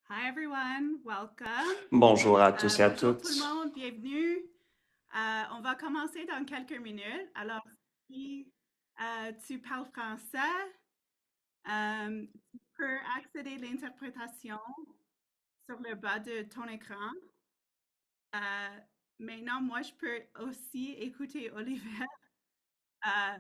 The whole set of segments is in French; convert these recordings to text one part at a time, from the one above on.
Hi everyone, welcome. Bonjour à tous et à Bonjour tout le toutes. monde, bienvenue. On va commencer dans quelques minutes. Alors, si tu parles français, tu peux accéder à l'interprétation sur le bas de ton écran. Euh, Maintenant, moi, je peux aussi écouter Oliver. Uh,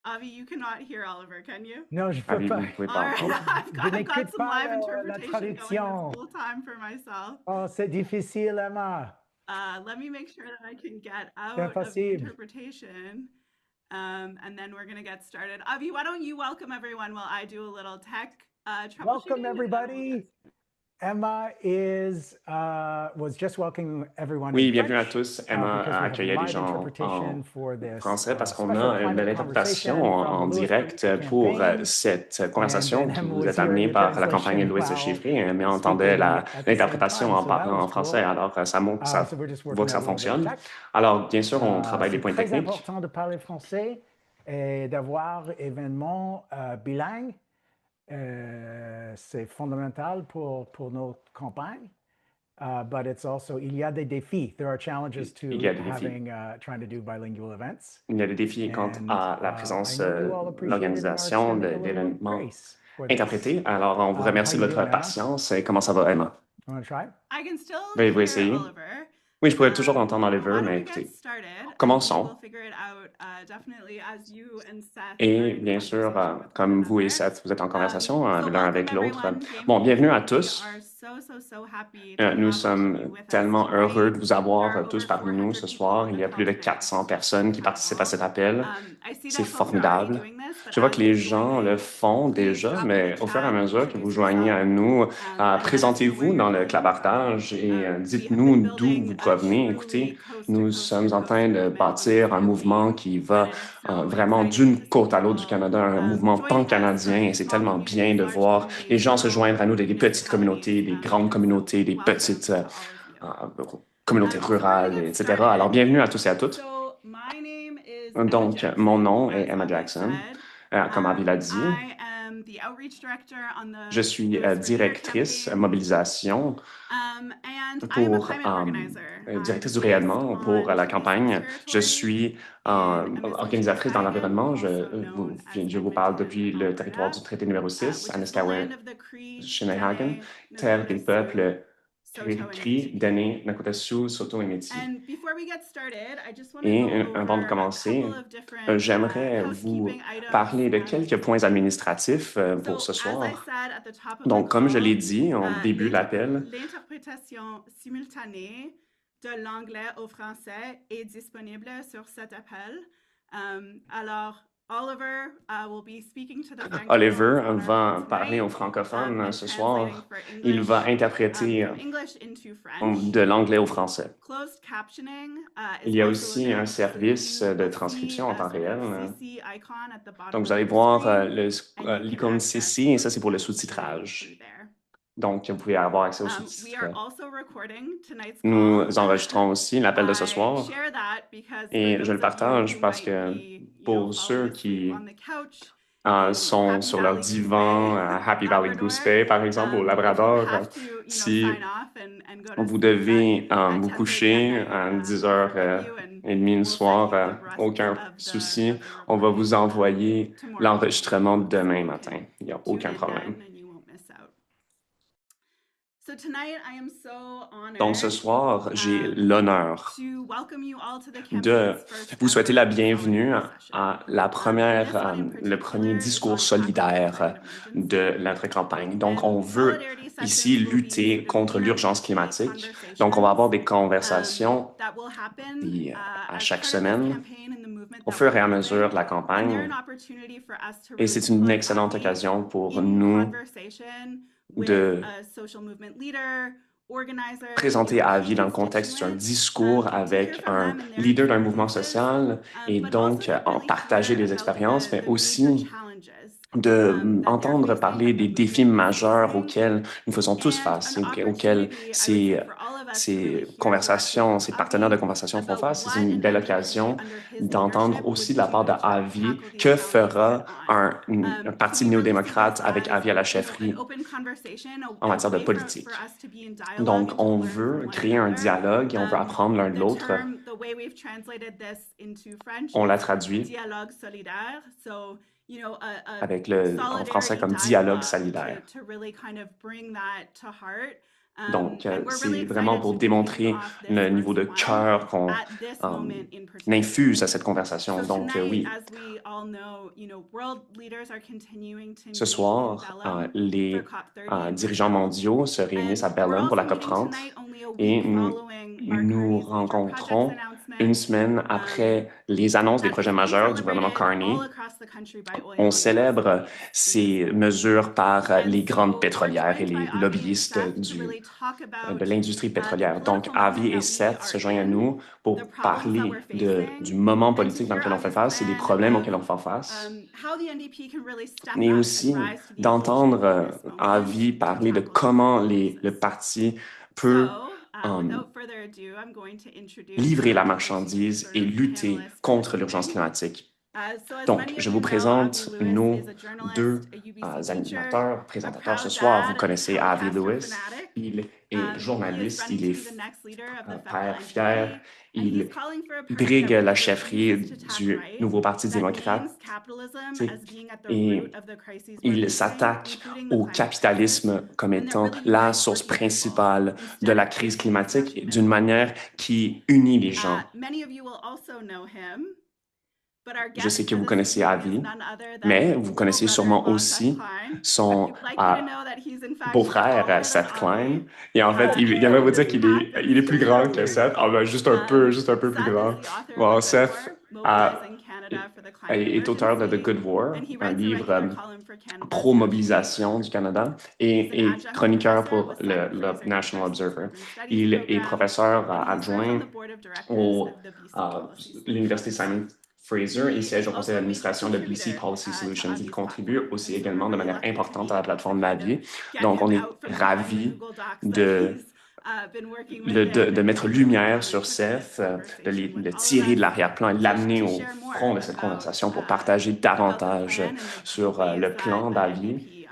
Avi, you cannot hear Oliver, can you? Non, je peux Avi, vous pas. ne pouvez All pas right, entendre. Je I've got n'écoute some pas live la interpretation going this traduction. whole time for myself. Oh, c'est difficile, Emma. Let me make sure that I can get C'est out of the impossible. interpretation. And then we're going to get started. Avi, why don't you welcome everyone while I do a little tech troubleshooting? Welcome, everybody. Emma was just welcoming everyone Oui, in bienvenue à French tous. Emma because we have accueillait les live gens en interpretation for this français parce qu'on special a une belle climate interprétation conversation from en the Louis direct Freeh pour campaign. cette And conversation then qui Emma vous was est hearing amenée the par la campagne translation Louis while Chiffré, mais entendait speaking at the same l'interprétation time. en So that parlant was en français. cool. Alors, ça montre que ça So we're just vaut que working ça out a little bit of fonctionne. tech. Alors, bien sûr, on travaille les C'est points très techniques. important de parler français et d'avoir événements bilingues. C'est fondamental pour notre campagne. But it's also, il y a des défis. There are challenges to Il y a des défis. having, trying to do bilingual events. Il y a des défis quant à la présence, l'organisation d'événements interprétés. Alors, on vous remercie de votre patience. Et comment ça va, Emma? You want to try? I can still Veuillez-vous hear essayer? Oliver. Oui, je pourrais toujours entendre Oliver, Why don't mais we get écoutez, started? commençons. We'll figure it out definitely as you and Seth are Et in bien sûr, conversation with one comme vous et another. Seth, vous êtes en conversation So l'un welcome avec l'autre. everyone. Bon, bienvenue à We tous. are so happy to Nous have all of you sommes with us tellement heureux de tonight. vous There avoir are tous over parmi nous 400 ce people soir. on Il the y a call plus de tonight, 400 which is personnes qui participent à cet appel. I see C'est that folks are already formidable. doing this, but Je vois as que les you're gens le joining, font please déjà, drop in mais the au fur et à chat, mesure que vous introduce joignez à yourself, nous, let us know where présentez-vous you're dans le calling from. clavardage et We have been dites-nous d'où building vous a provenez. truly Écoutez, coast to nous coast sommes to en coast train de movement on this bâtir un mouvement campaign, qui and va it is so vraiment exciting d'une to see côte à l'autre du people Canada, un mouvement join us pan-canadien, from et c'est small tellement bien communities, de large voir les communities, gens se rural joindre à nous des petites communautés, municipalities, des grandes and so communautés, des welcome petites to all of you. communautés So we're going to rurales, get etc. Alors, started. bienvenue à tous et à toutes. So my name is Emma Donc, Jackson, mon nom est as Emma Avi Jackson. said. Comme Avi l'a dit, I am the outreach director on je the suis Louis Freeh directrice campaign. mobilisation And I am a pour climate organizer. directrice du I'm based rayonnement pour on la Treaty 6 campagne. Je territory suis in organisatrice dans l'environnement. also known as Je vous parle Edmonton, depuis le territoire du Alberta, traité numéro 6, which à is the land of the Cree, Niskawen, Dene, terre des Nakota peuples Sioux, Saulteaux, and Cri, Métis. Dene, Nakota Sioux, Saulteaux et Métis. And before we get started, I just want to Et go avant de over a commencer, couple of different j'aimerais vous housekeeping items. parler de quelques points administratifs pour ce So, as I soir. said at the top of Donc, the comme je l'ai call, dit en début de l'appel, l'interprétation simultanée de l'anglais au français est disponible sur cet appel. Alors, Oliver will be speaking to the francophones Oliver on our va call parler aux tonight, francophones and ce translating soir. for Il English, va interpréter from English into French. de l'anglais au français. Closed captioning Il y a is aussi also un available. service So you de will transcription see en temps a sort réel. of CC icon at the bottom Donc, vous of allez your voir screen, and you can l'icône access CC, et ça, c'est pour le reading sous-titrage. through there. Donc, vous pouvez avoir accès aux We sous-titres. are also recording tonight's Nous call. enregistrons aussi l'appel de ce I soir. share that because for Et je those le of you partage who parce might que be, pour ceux falling asleep qui on the couch in sont Happy sur leur Valley Goose divan Bay, à Happy Valley Labrador, Goose Bay, par exemple, au if you Labrador, have to, si sign off and go to vous sleep devez at vous 10:30 at coucher night, à we 10h30 forgive you and le we'll send soir, you the rest aucun of souci, the on va vous recording envoyer tomorrow l'enregistrement morning, so demain you matin. can Il n'y a tune aucun in problème. then and you won't miss out. So tonight I am so honored Donc ce soir, j'ai l'honneur to welcome you all to the de campaign's first vous souhaiter la ever bienvenue solidarity session. à la première, le premier discours solidaire de notre campagne. Donc, on veut ici lutter contre l'urgence climatique. Donc, on va avoir des conversations à chaque semaine au fur et à mesure de la campagne. Et c'est une excellente occasion pour nous de présenter Avi dans le contexte d'un discours avec un leader d'un mouvement social et donc en partager des expériences, mais aussi d'entendre parler des défis majeurs auxquels nous faisons tous face et auxquels ces ces conversations, ces partenaires de conversation font face, c'est une belle occasion d'entendre aussi de la part de Avi que fera un parti néo-démocrate avec Avi à la chefferie en matière de politique. Donc, on veut créer un dialogue et on veut apprendre l'un de l'autre. On l'a traduit avec en français comme dialogue solidaire. Donc, c'est vraiment pour démontrer le niveau de cœur qu'on infuse à cette conversation. Donc, oui. Ce soir, les dirigeants mondiaux se réunissent à Berlin pour la COP30 et nous rencontrons une semaine après les annonces des projets majeurs du gouvernement Carney. On célèbre ces mesures par les grandes pétrolières et les lobbyistes de l'industrie pétrolière. Donc, Avi et Seth se joignent à nous pour parler du moment politique dans lequel on fait face et des problèmes auxquels on fait face. Mais aussi d'entendre Avi parler de comment le parti peut livrer la marchandise et lutter contre l'urgence climatique. Donc, je vous présente nos deux présentateurs ce soir. Vous connaissez Avi Lewis. Il est journaliste, il est père fier, il brigue la chefferie du nouveau Parti démocrate et il s'attaque au capitalisme comme étant la source principale de la crise climatique d'une manière qui unit les gens. Je sais que vous connaissez Avi, mais vous connaissez sûrement aussi son beau-frère, Seth Klein. Et en fait, il aimerait vous dire qu'il est plus grand que Seth. Ah ben, juste un peu plus grand. Bon, Seth est auteur de The Good War, un livre pro-mobilisation du Canada, et chroniqueur pour le National Observer. Il est professeur adjoint à l'Université Simon Fraser, il siège au conseil d'administration de BC Policy Solutions. Il contribue aussi également de manière importante à la plateforme Navi. Donc, on est ravis de mettre lumière sur Seth, de le tirer de l'arrière-plan et l'amener au front de cette conversation pour partager davantage sur le plan d'Avi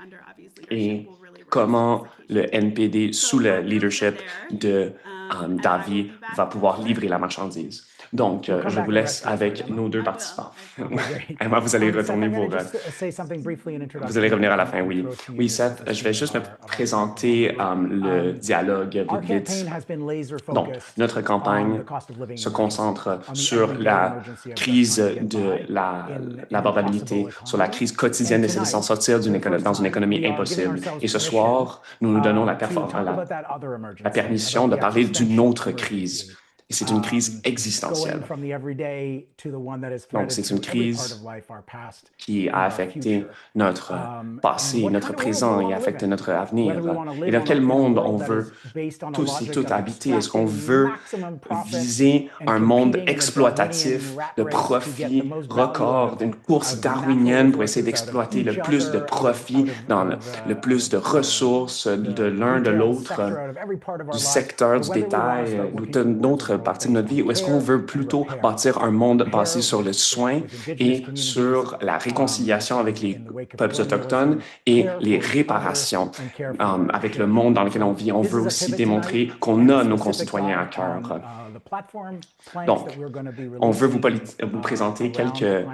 et comment le NPD, sous le leadership d'Avi, va pouvoir livrer la marchandise. Donc, je vous laisse avec nos deux participants. Emma, vous allez retourner pour... Vous allez revenir à la fin, oui. Oui, Seth, je vais juste me présenter le dialogue vite. Donc, notre campagne se concentre sur la crise de l'abordabilité, sur la crise quotidienne d'essayer de s'en sortir dans une économie impossible. Et ce soir, nous nous donnons la permission de parler d'une autre crise. Et c'est une crise existentielle. Donc, c'est une crise qui a affecté notre passé, notre présent et affecté notre avenir. Et dans quel monde on veut tous et toutes habiter? Est-ce qu'on veut viser un monde exploitatif, de profit record, d'une course darwinienne pour essayer d'exploiter le plus de profit dans le plus de ressources de l'un de l'autre, du secteur, du détail, d'autres partie de notre vie, ou est-ce qu'on veut plutôt bâtir un monde basé sur le soin et sur la réconciliation avec les peuples autochtones et les réparations avec le monde dans lequel on vit? On veut aussi démontrer qu'on a nos concitoyens à cœur. Donc, on veut vous présenter quelques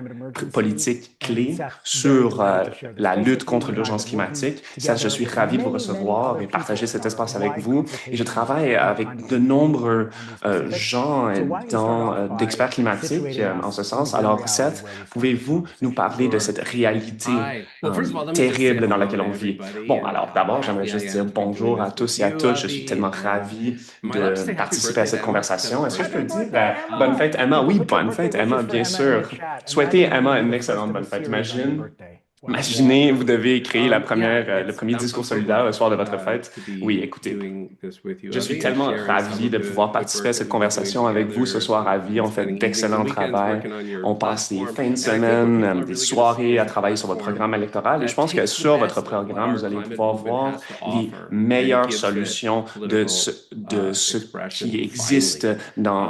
politiques clés sur la lutte contre l'urgence climatique. Ça, je suis ravi de vous recevoir et partager cet espace avec vous. Et je travaille avec de nombreux gens d'experts climatiques en ce sens. Alors, Seth, pouvez-vous nous parler de cette réalité terrible dans laquelle on vit? Bon, alors d'abord, j'aimerais juste dire bonjour à tous et à toutes. Je suis tellement ravi de participer à cette conversation. Est-ce que je peux dire bonne fête, Emma? Oui, bonne fête, Emma, bien sûr. Souhaitez Emma une excellente bonne fête. Imagine Imaginez, vous devez créer le premier discours solidaire le soir de votre fête. Oui, écoutez, je suis tellement ravi de pouvoir participer à cette conversation avec vous ce soir. Ravi, on fait d'excellent travail. On passe des fins de semaine, des soirées à travailler sur votre programme électoral. Et je pense que sur votre programme, vous allez pouvoir voir les meilleures solutions de ce qui existe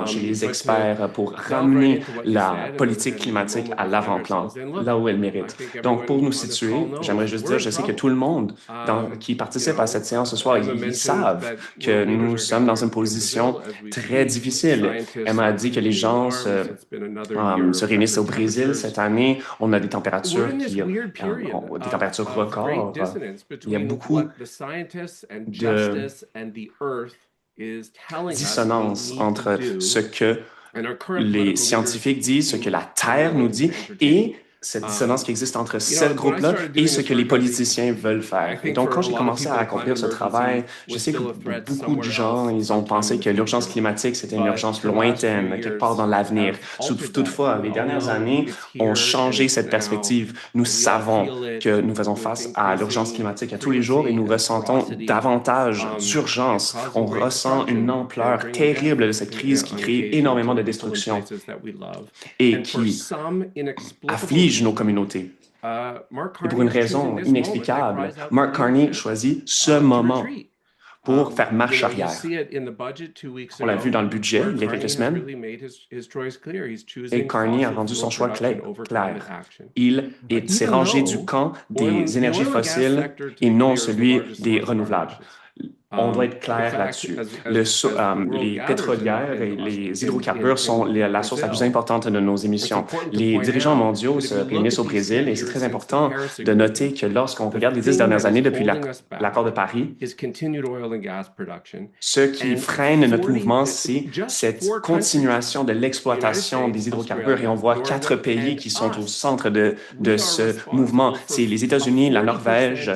chez les experts pour ramener la politique climatique à l'avant-plan, là où elle mérite. Donc, pour nous situer, j'aimerais juste dire, je sais que tout le monde qui participe à cette séance ce soir, ils savent que nous sommes dans une position très difficile. Emma a dit que les gens se réunissent au Brésil cette année. On a des températures des températures records. Il y a beaucoup de dissonance entre ce que les scientifiques disent, ce que la Terre nous dit, et cette dissonance qui existe entre ce groupe-là et ce que les politiciens veulent faire. Et donc, quand j'ai commencé à accomplir ce travail, je sais que beaucoup de gens, ils ont pensé que l'urgence climatique, c'était une urgence lointaine, quelque part dans l'avenir. Toutefois, les dernières années ont changé cette perspective. Nous savons que nous faisons face à l'urgence climatique à tous les jours et nous ressentons davantage d'urgence. On ressent une ampleur terrible de cette crise qui crée énormément de destruction et qui afflige nos communautés. Et pour une raison inexplicable, Mark Carney choisit ce moment pour faire marche arrière. On l'a vu dans le budget il y a quelques semaines, et Carney a rendu son choix clair. Il s'est rangé du camp des énergies fossiles et non celui des renouvelables. On doit être clair là-dessus. Les pétrolières et les hydrocarbures sont la source la plus importante de nos émissions. Les dirigeants mondiaux se réunissent au Brésil et c'est très important de noter que lorsqu'on regarde les 10 dernières années depuis l'accord de Paris, ce qui freine notre mouvement, c'est cette continuation de l'exploitation des hydrocarbures et on voit 4 pays qui sont au centre de ce mouvement. C'est les États-Unis, la Norvège,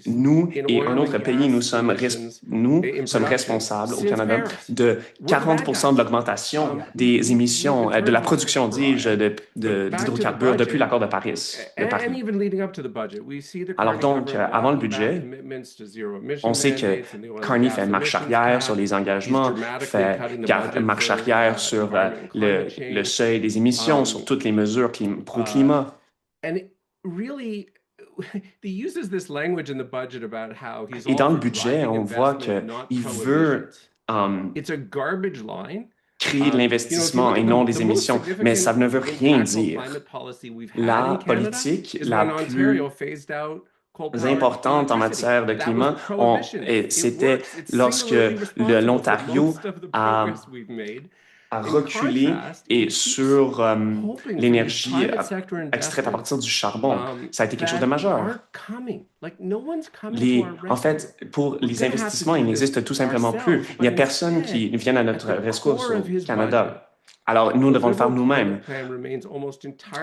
nous et un autre pays, nous sommes responsables au Canada de 40% de l'augmentation des émissions, de la production, d'hydrocarbures depuis l'accord de Paris. Alors donc, avant le budget, on sait que Carney fait marche arrière sur les engagements, fait marche arrière sur le seuil des émissions, sur toutes les mesures pro-climat. Et dans le budget, on voit qu'il veut créer de l'investissement et non des émissions, mais ça ne veut rien dire. La politique la plus importante en matière de climat, c'était lorsque l'Ontario a reculé et sur l'énergie extraite à partir du charbon. Ça a été quelque chose de majeur. En fait, pour les investissements, ils n'existent tout simplement plus. Il n'y a personne qui vienne à notre rescousse au Canada. Alors, nous devons le faire nous-mêmes.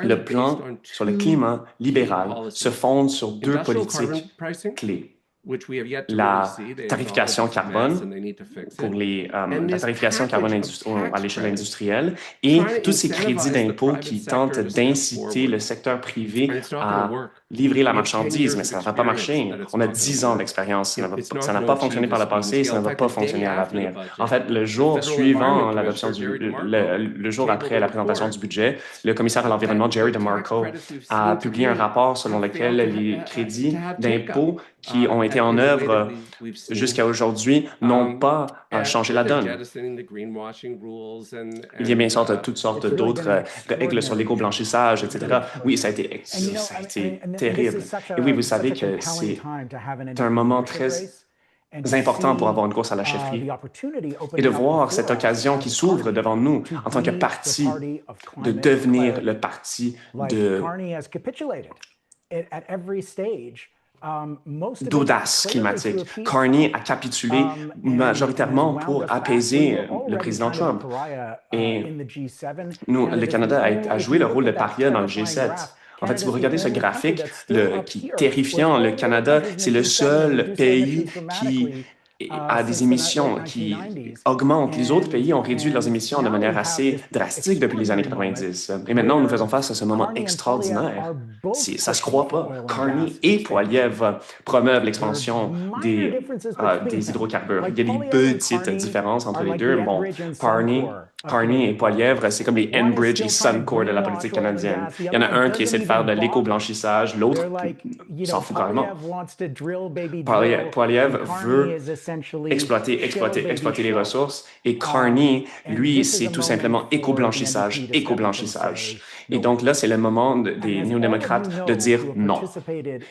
Le plan sur le climat libéral se fonde sur 2 politiques clés. La tarification carbone pour la tarification carbone à l'échelle industrielle et tous ces crédits d'impôt qui tentent d'inciter le secteur privé à livrer la marchandise, mais ça ne va pas marcher. On a 10 ans d'expérience. Ça n'a pas fonctionné par le passé et ça ne va pas fonctionner à l'avenir. En fait, le jour suivant l'adoption le jour après la présentation du budget, le commissaire à l'environnement, Jerry DeMarco, a publié un rapport selon lequel les crédits d'impôt qui ont été en œuvre jusqu'à aujourd'hui n'ont pas changé la donne. Il y a bien sûr toutes sortes d'autres règles sur l'éco-blanchissage, etc. Oui, ça a été terrible. Et oui, vous savez que c'est un moment très important pour avoir une course à la chefferie et de voir cette occasion qui s'ouvre devant nous en tant que parti, de devenir le parti d'audace climatique. Carney a capitulé majoritairement pour apaiser le président Trump. Et le Canada a joué le rôle de paria dans le G7. En fait, si vous regardez ce graphique qui est terrifiant, le Canada, c'est le seul pays qui à des émissions qui augmentent. Les autres pays ont réduit leurs émissions de manière assez drastique depuis les années 90. Et maintenant, nous faisons face à ce moment extraordinaire. Ça se croit pas. Carney et Poilievre promeuvent l'expansion des hydrocarbures. Il y a des petites différences entre les deux. Bon, Carney et Poilievre, c'est comme les Enbridge et Suncor de la politique canadienne. Il y en a un qui essaie de faire de l'éco-blanchissage, l'autre s'en fout carrément. Poilievre veut exploiter les ressources et Carney, lui, c'est tout simplement éco-blanchissage. Et donc là, c'est le moment des néo-démocrates de dire non.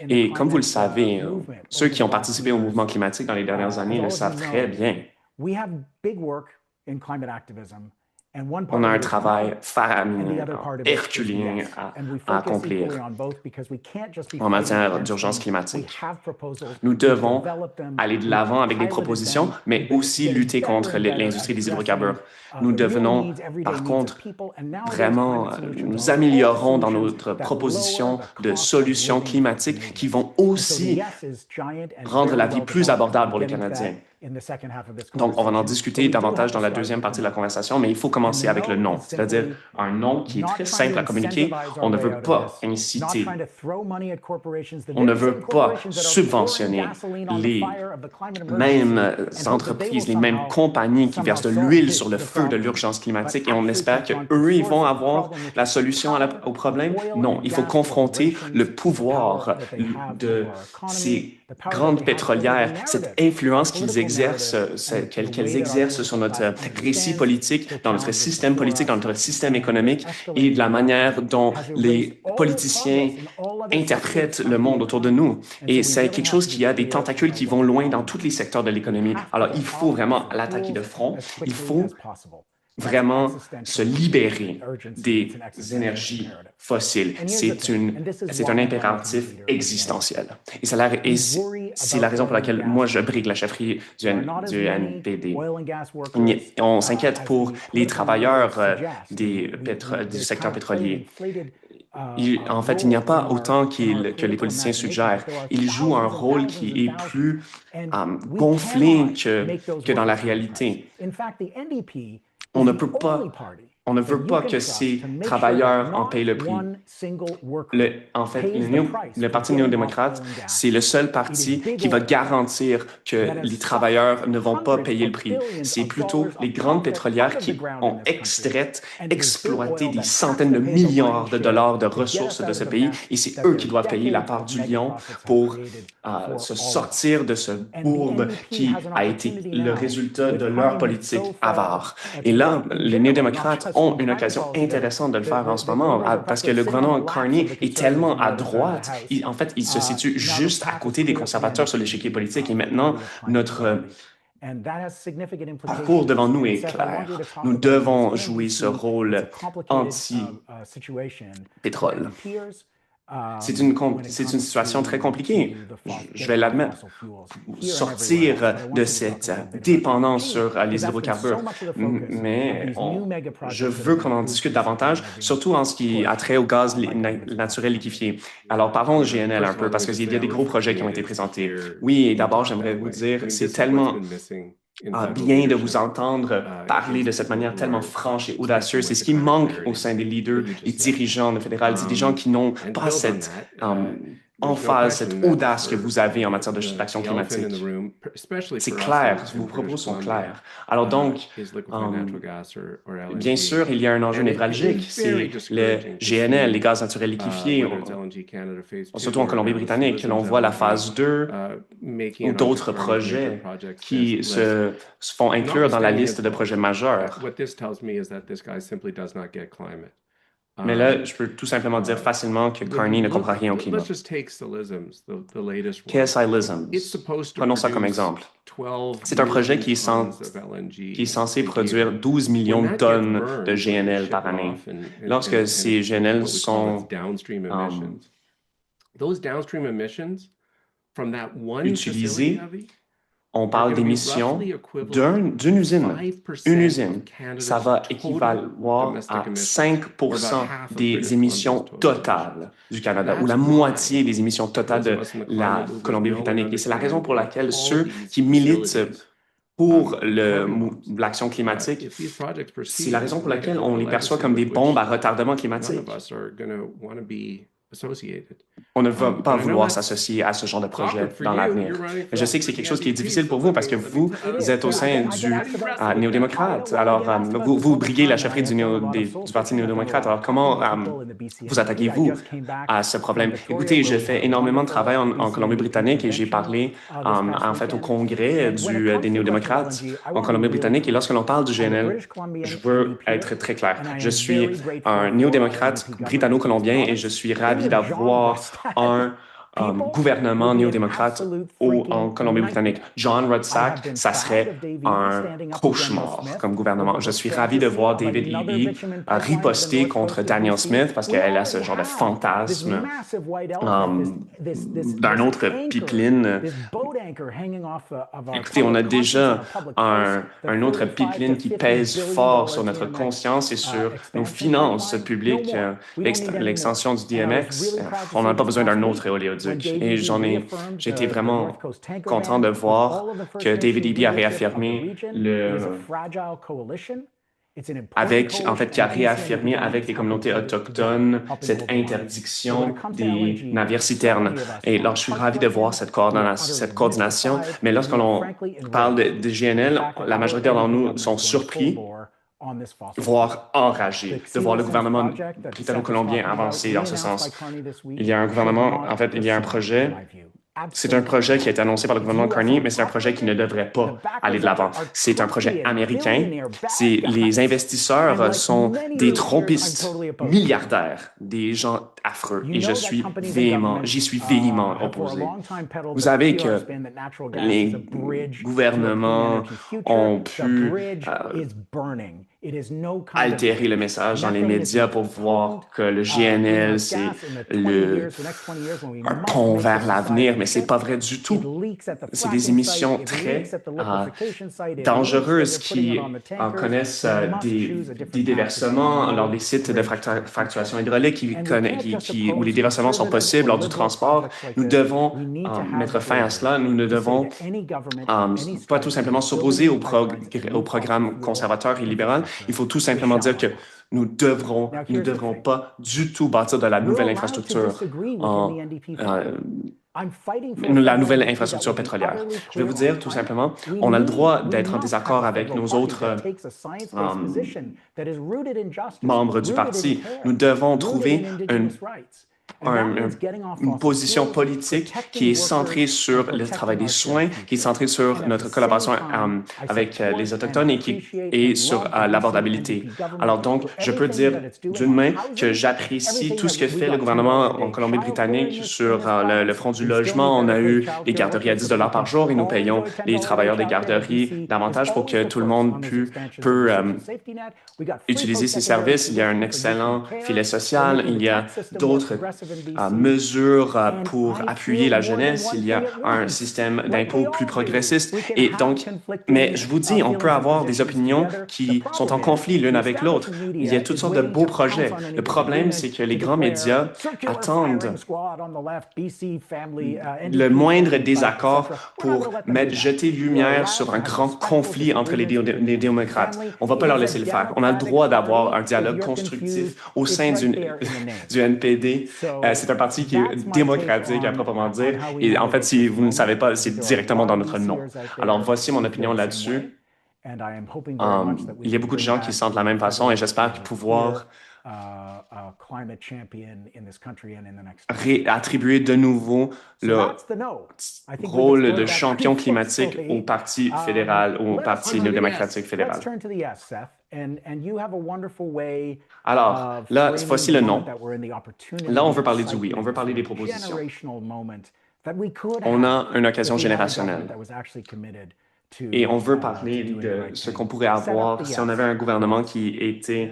Et comme vous le savez, ceux qui ont participé au mouvement climatique dans les dernières années le savent très bien. On a un travail faramineux, herculien à accomplir en matière d'urgence climatique. Nous devons aller de l'avant avec des propositions, mais aussi lutter contre l'industrie des hydrocarbures. Nous devenons, par contre, vraiment, nous améliorons dans notre proposition de solutions climatiques qui vont aussi rendre la vie plus abordable pour les Canadiens. Donc, on va en discuter davantage dans la deuxième partie de la conversation, mais il faut commencer avec le non, c'est-à-dire un non qui est très simple à communiquer. On ne veut pas inciter, on ne veut pas subventionner les mêmes entreprises, les mêmes compagnies qui versent de l'huile sur le feu de l'urgence climatique et on espère qu'eux, ils vont avoir la solution au problème. Non, il faut confronter le pouvoir de ces grandes pétrolières, cette influence qu'elles exercent sur notre récit politique, dans notre système politique, dans notre système économique et de la manière dont les politiciens interprètent le monde autour de nous. Et c'est quelque chose qui a des tentacules qui vont loin dans tous les secteurs de l'économie. Alors, il faut vraiment l'attaquer de front. Il faut vraiment se libérer des énergies fossiles. C'est un impératif existentiel. Et c'est la raison pour laquelle moi, je brigue la chefferie du NPD. On s'inquiète pour les travailleurs du secteur pétrolier. En fait, il n'y a pas autant que les politiciens suggèrent. Ils jouent un rôle qui est plus gonflé que dans la réalité. On ne veut pas que ces travailleurs en payent le prix. En fait, le Parti néo-démocrate, c'est le seul parti qui va garantir que les travailleurs ne vont pas payer le prix. C'est plutôt les grandes pétrolières qui ont exploité des centaines de milliards de dollars de ressources de ce pays et c'est eux qui doivent payer la part du lion pour se sortir de ce bourbe qui a été le résultat de leur politique avare. Et là, les néo-démocrates ont une occasion intéressante de le faire en ce moment parce que le gouvernement Carney est tellement à droite. En fait, il se situe juste à côté des conservateurs sur l'échiquier politique et maintenant, notre parcours devant nous est clair. Nous devons jouer ce rôle anti-pétrole. C'est une situation très compliquée, je vais l'admettre. Sortir de cette dépendance sur les hydrocarbures, mais je veux qu'on en discute davantage, surtout en ce qui a trait au gaz naturel liquéfié. Alors parlons de GNL un peu, parce qu'il y a des gros projets qui ont été présentés. Oui, et d'abord, j'aimerais vous dire, c'est tellement bien de vous entendre parler de cette manière tellement franche et audacieuse. C'est ce qui manque au sein des leaders, les dirigeants de fédéral. C'est des gens qui n'ont pas cette emphase, cette audace que vous avez en matière d'action climatique. C'est clair, vos propos sont clairs. Alors donc, bien sûr, il y a un enjeu névralgique, c'est le GNL, les gaz naturels liquéfiés, surtout en Colombie-Britannique. L'on voit la phase 2 ou d'autres projets qui se font inclure dans la liste de projets majeurs. Mais là, je peux tout simplement dire facilement que Carney ne comprend rien au climat. KSI-LISMS, prenons ça comme exemple. C'est un projet qui est censé produire 12 millions de tonnes de GNL par année. Lorsque ces GNL sont utilisés, on parle d'émissions d'une usine. Une usine, ça va équivaloir à 5 des émissions totales du Canada, ou la moitié des émissions totales de la Colombie-Britannique. Et c'est la raison pour laquelle ceux qui militent pour l'action climatique, c'est la raison pour laquelle on les perçoit comme des bombes à retardement climatique. On ne va pas vouloir s'associer à ce genre de projet dans l'avenir. Je sais que c'est quelque chose qui est difficile pour vous parce que vous êtes au sein du néo-démocrate. Alors, vous briguez la chefferie du Parti néo-démocrate. Alors, comment vous attaquez-vous à ce problème? Écoutez, je fais énormément de travail en Colombie-Britannique et j'ai parlé en fait au congrès des néo-démocrates en Colombie-Britannique. Et lorsque l'on parle du GNL, je veux être très clair. Je suis un néo-démocrate britanno-colombien et je suis ravi d'avoir un gouvernement néo-démocrate en Colombie-Britannique. John Rudsack, ça serait un cauchemar comme gouvernement. Je suis ravi de voir David Eby riposter contre Danielle Smith parce qu'elle a ce genre de fantasme d'un autre pipeline. Écoutez, on a déjà un autre pipeline qui pèse fort sur notre conscience et sur nos finances publiques. L'extension du DMX, on n'a pas besoin d'un autre éoléoduc. Et j'ai été vraiment content de voir que David Eby a réaffirmé qui a réaffirmé avec les communautés autochtones cette interdiction des navires citernes. Et alors, je suis ravi de voir cette coordination. Mais lorsqu'on parle de GNL, la majorité d'entre nous sont surpris, voire enragés, de voir le gouvernement britanno-colombien avancer dans ce sens. Il y a un gouvernement, en fait, il y a un projet. C'est un projet qui a été annoncé par le gouvernement Carney, mais c'est un projet qui ne devrait pas aller de l'avant. C'est un projet américain. Les investisseurs sont des trompistes milliardaires, des gens affreux. Et j'y suis véhément opposé. Vous savez que les gouvernements ont pu altérer le message dans les médias pour voir que le GNL, c'est un pont vers l'avenir, mais c'est pas vrai du tout. C'est des émissions très dangereuses qui en connaissent des déversements lors des sites de fracturation hydraulique où les déversements sont possibles lors du transport. Nous devons mettre fin à cela. Nous ne devons pas tout simplement s'opposer au programme conservateur et libéral. Il faut tout simplement dire que nous ne devrons pas du tout bâtir de la nouvelle infrastructure pétrolière. Je vais vous dire tout simplement, on a le droit d'être en désaccord avec nos autres membres du parti. Nous devons trouver une position politique qui est centrée sur le travail des soins, qui est centrée sur notre collaboration avec les Autochtones et sur l'abordabilité. Alors donc, je peux dire d'une main que j'apprécie tout ce que fait le gouvernement en Colombie-Britannique sur le front du logement. On a eu les garderies à 10 $ par jour et nous payons les travailleurs des garderies davantage pour que tout le monde peut utiliser ces services. Il y a un excellent filet social. Il y a d'autres mesures pour appuyer la jeunesse. Il y a un système d'impôt plus progressiste. Et donc, mais je vous dis, on peut avoir des opinions qui sont en conflit l'une avec l'autre. Il y a toutes sortes de beaux projets. Le problème, c'est que les grands médias attendent le moindre désaccord pour jeter lumière sur un grand conflit entre les démocrates. On ne va pas leur laisser le faire. On a le droit d'avoir un dialogue constructif au sein du NPD. C'est un parti qui est démocratique à proprement dire. Et en fait, si vous ne savez pas, c'est directement dans notre nom. Alors, voici mon opinion là-dessus. Il y a beaucoup de gens qui sentent de la même façon et j'espère pouvoir attribuer de nouveau le rôle de champion climatique au Parti fédéral, au Parti néo-démocratique fédéral. Alors, là, voici le non. Là, on veut parler du oui, on veut parler des propositions. On a une occasion générationnelle. Et on veut parler de ce qu'on pourrait avoir si on avait un gouvernement qui était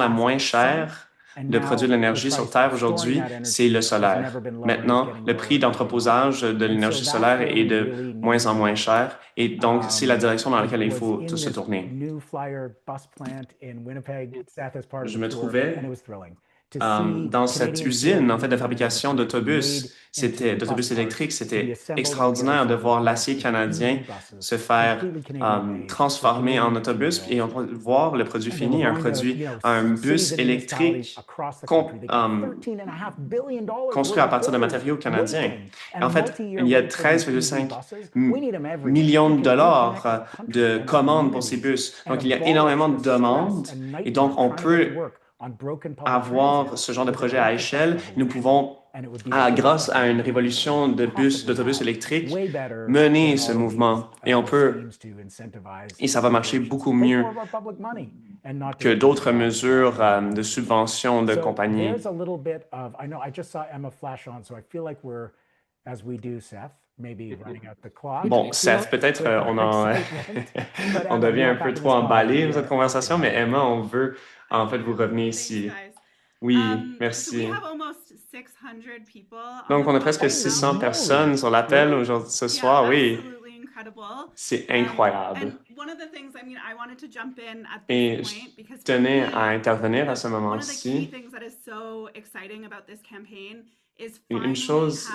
la moins chère de produire de l'énergie sur Terre aujourd'hui, c'est le solaire. Maintenant, le prix d'entreposage de l'énergie solaire est de moins en moins cher et donc c'est la direction dans laquelle il faut tous se tourner. Je me trouvais dans cette usine en fait de fabrication d'autobus, d'autobus électriques. C'était extraordinaire de voir l'acier canadien se faire transformer en autobus et on peut voir le produit fini, un bus électrique construit à partir de matériaux canadiens. En fait, il y a 13,5 millions de dollars de commandes pour ces bus. Donc, il y a énormément de demandes et donc on peut avoir ce genre de projet à échelle. Nous pouvons, grâce à une révolution d'autobus électriques, mener ce mouvement et ça va marcher beaucoup mieux que d'autres mesures de subvention de compagnies. Bon, Seth, peut-être on devient un peu trop emballé dans cette conversation, mais Emma, on veut en fait vous revenir ici. Oui, merci. Donc, on a presque 600 personnes sur l'appel aujourd'hui, ce soir, oui. C'est incroyable. Et je tenais à intervenir à ce moment-ci. Une chose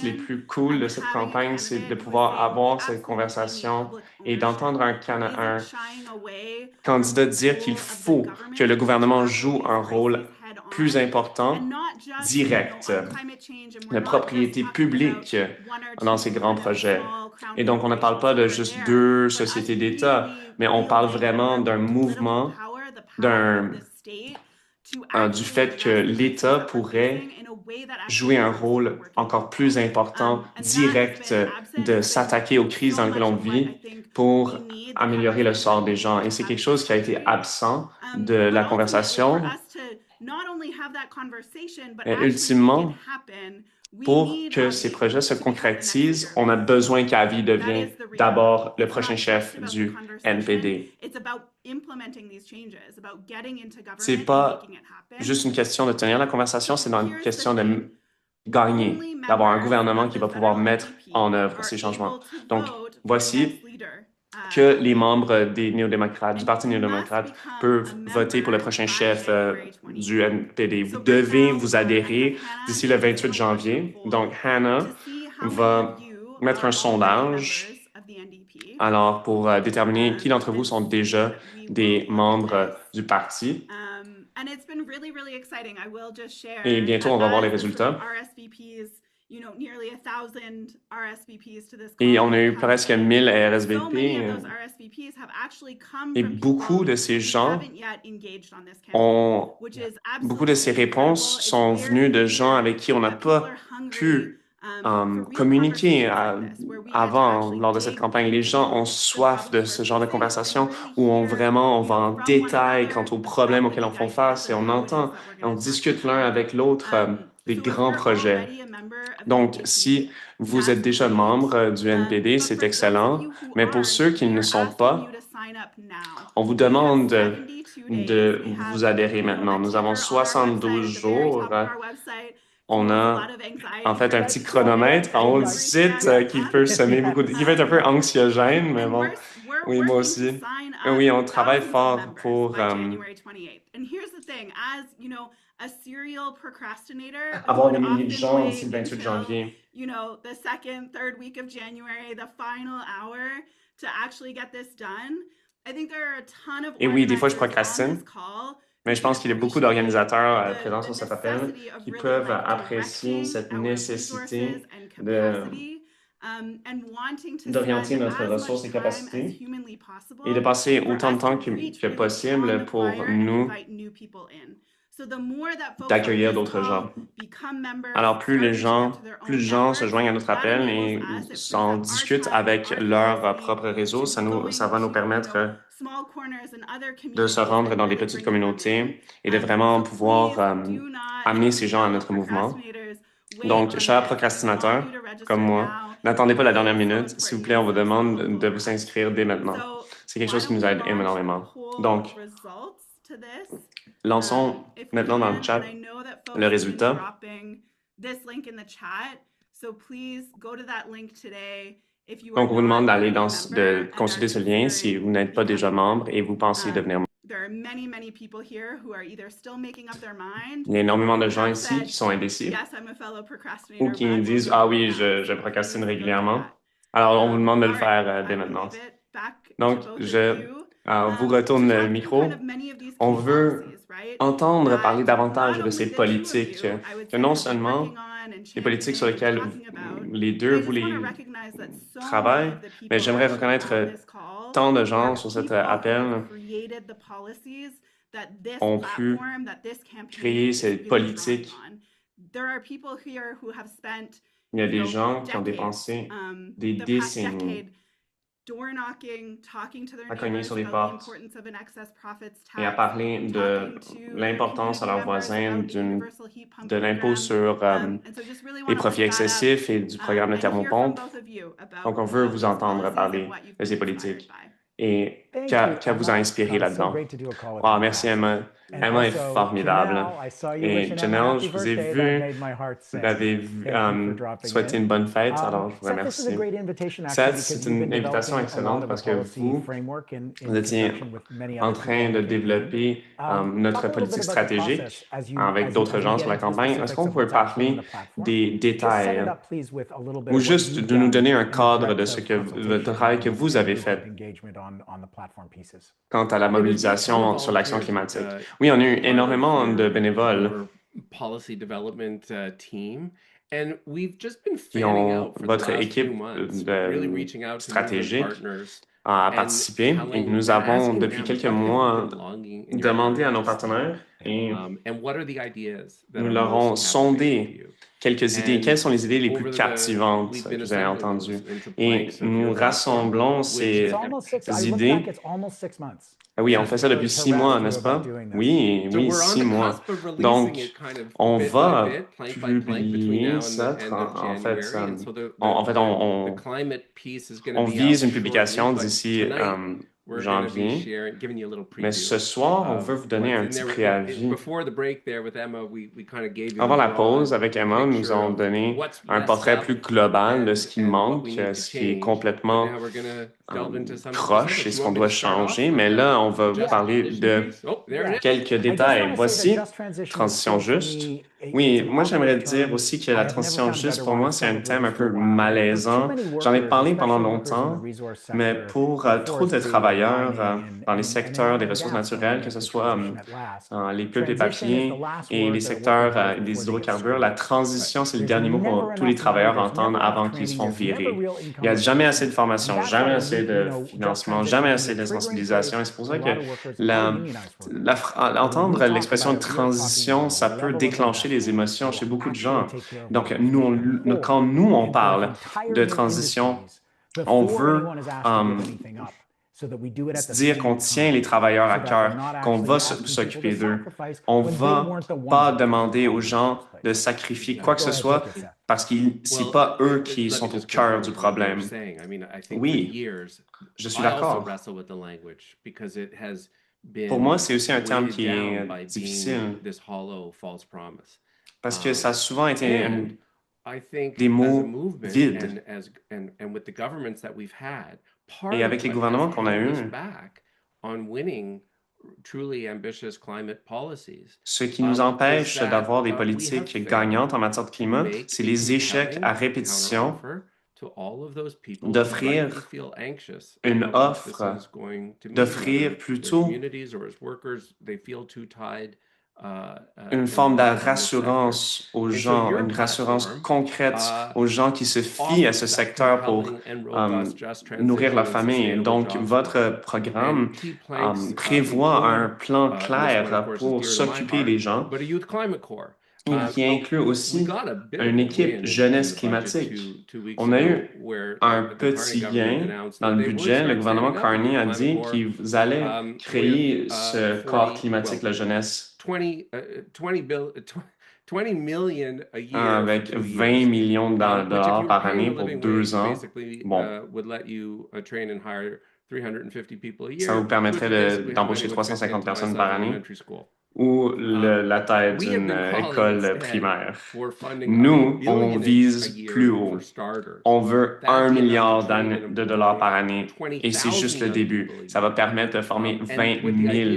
les plus cool de cette campagne, c'est de pouvoir avoir cette conversation et d'entendre un candidat dire qu'il faut que le gouvernement joue un rôle plus important, direct, de propriété publique dans ces grands projets. Et donc, on ne parle pas de juste 2 sociétés d'État, mais on parle vraiment d'un mouvement, du fait que l'État pourrait jouer un rôle encore plus important, direct, de s'attaquer aux crises dans lesquelles on vit pour améliorer le sort des gens. Et c'est quelque chose qui a été absent de la conversation. Et ultimement, pour que ces projets se concrétisent, on a besoin qu'Avi devienne d'abord le prochain chef du NPD. C'est pas juste une question de tenir la conversation, c'est une question de gagner, d'avoir un gouvernement qui va pouvoir mettre en œuvre ces changements. Donc, voici que les membres des néo-démocrates, du Parti néo-démocrate, peuvent voter pour le prochain chef du NPD. Vous devez vous adhérer d'ici le 28 janvier. Donc, Hannah va mettre un sondage alors pour déterminer qui d'entre vous sont déjà des membres du parti. Et bientôt, on va voir les résultats. Et on a eu presque 1000 RSVP. Et beaucoup de ces gens beaucoup de ces réponses sont venues de gens avec qui on n'a pas pu communiquer avant, lors de cette campagne. Les gens ont soif de ce genre de conversation où on va en détail quant aux problèmes auxquels on fait face et on entend, et on discute l'un avec l'autre des grands projets. Donc, si vous êtes déjà membre du NPD, c'est excellent, mais pour ceux qui ne sont pas, on vous demande de vous adhérer maintenant. Nous avons 72 jours. On a en fait un petit chronomètre en haut du site qui peut semer qui peut être un peu anxiogène, mais bon, oui, moi aussi. Oui, on travaille fort pour avoir des milliers de gens aussi le 28 janvier. Et oui, des fois, je procrastine, mais je pense qu'il y a beaucoup d'organisateurs présents sur cet appel qui peuvent apprécier cette nécessité d'orienter notre ressource et capacité et de passer autant de temps que possible pour nous d'accueillir d'autres gens. Alors, plus de gens se joignent à notre appel et s'en discutent avec leur propre réseau, ça va nous permettre de se rendre dans des petites communautés et de vraiment pouvoir amener ces gens à notre mouvement. Donc, chers procrastinateurs, comme moi, n'attendez pas la dernière minute. S'il vous plaît, on vous demande de vous inscrire dès maintenant. C'est quelque chose qui nous aide énormément. Donc, Lançons maintenant dans le chat le résultat. Donc, on vous demande de consulter ce lien si vous n'êtes pas déjà membre et vous pensez devenir membre. Il y a énormément de gens ici qui sont indécis ou qui disent « Ah oui, je procrastine régulièrement ». Alors, on vous demande de le faire dès maintenant. Donc, je vous retourne le micro. On veut entendre parler davantage de ces politiques, que non seulement les politiques sur lesquelles les deux, vous les travaillez, mais j'aimerais reconnaître tant de gens sur cet appel ont pu créer ces politiques. Il y a des gens qui ont dépensé des décennies à cogner sur les portes et à parler de l'importance à leurs voisins de l'impôt sur les profits excessifs et du programme de thermopompe. Donc, on veut vous entendre parler de ces politiques. Et qu'est-ce vous a inspiré là-dedans? Wow, merci Emma. Emma est formidable. Et Janelle, je vous ai vu, vous avez souhaité une bonne fête, alors je vous remercie. C'est une invitation excellente parce que vous étiez en train de développer notre politique stratégique avec d'autres gens sur la campagne. Est-ce qu'on pourrait parler des détails ou juste de nous donner un cadre de le travail que vous avez fait quant à la mobilisation sur l'action climatique? Oui, on a eu énormément de bénévoles qui ont votre équipe stratégique à participer et nous avons depuis quelques mois demandé à nos partenaires et nous leur avons sondé quelques idées. Quelles sont les idées les plus captivantes que vous avez entendues? Et nous rassemblons ces idées. Oui, on fait ça depuis 6 mois, n'est-ce pas? Oui, 6 mois. Donc, on va publier ça. On vise une publication d'ici janvier. Mais ce soir, on veut vous donner un petit préavis. Avant la pause, avec Emma, nous avons donné un portrait plus global de ce qui manque, ce qui est complètement croche et ce qu'on doit changer. Mais là, on va vous parler de quelques détails. Voici transition juste. Oui, moi, j'aimerais dire aussi que la transition juste, pour moi, c'est un thème un peu malaisant. J'en ai parlé pendant longtemps, mais pour trop de travailleurs dans les secteurs des ressources naturelles, que ce soit les pulpes et papiers et les secteurs des hydrocarbures, la transition, c'est le dernier mot que tous les travailleurs entendent avant qu'ils se font virer. Il n'y a jamais assez de formation, jamais assez de financement, jamais assez de sensibilisation. Et c'est pour ça que entendre l'expression de transition, ça peut déclencher les émotions chez beaucoup de gens. Donc, quand on parle de transition, on veut dire qu'on tient les travailleurs à cœur, qu'on va s'occuper d'eux. On ne va pas demander aux gens de sacrifier quoi que ce soit parce que ce n'est pas eux qui sont au cœur du problème. Oui, je suis d'accord. Pour moi, c'est aussi un terme qui est difficile parce que ça a souvent été des mots vides. Et avec les gouvernements qu'on a eus, ce qui nous empêche d'avoir des politiques gagnantes en matière de climat, c'est les échecs à répétition d'offrir une offre, d'offrir plutôt une forme de rassurance aux gens, une rassurance concrète aux gens qui se fient à ce secteur pour nourrir leur famille. Donc, votre programme prévoit un plan clair pour s'occuper des gens, qui inclut aussi une équipe jeunesse climatique. On a eu un petit gain dans le budget. Le gouvernement Carney a dit qu'ils allaient créer ce corps climatique, la jeunesse, avec 20 millions de dollars par année pour 2 ans. Bon. Ça vous permettrait d'embaucher 350 personnes par année ou la taille d'une école primaire. Nous, on vise plus haut. On veut 1 milliard de dollars par année et c'est juste le début. Ça va permettre de former 20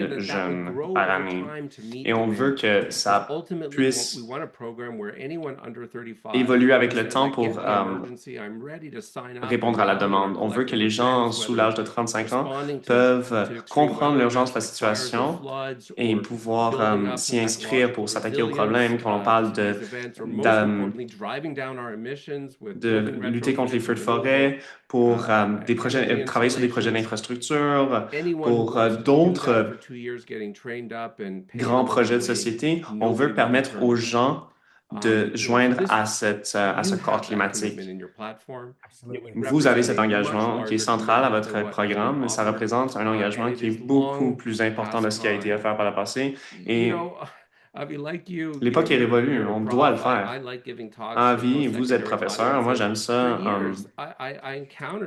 000 jeunes par année. Et on veut que ça puisse évoluer avec le temps pour répondre à la demande. On veut que les gens sous l'âge de 35 ans peuvent comprendre l'urgence de la situation et pouvoir s'y inscrire pour s'attaquer aux problèmes quand on parle de lutter contre les feux de forêt, pour travailler sur des projets d'infrastructure, pour d'autres grands projets de société. On veut permettre aux gens de joindre à ce corps climatique. Vous avez cet engagement qui est central à votre programme, mais ça représente un engagement qui est beaucoup plus important de ce qui a été offert par le passé. Et l'époque est révolue, on doit le faire. Avi, vous êtes professeur, moi j'aime ça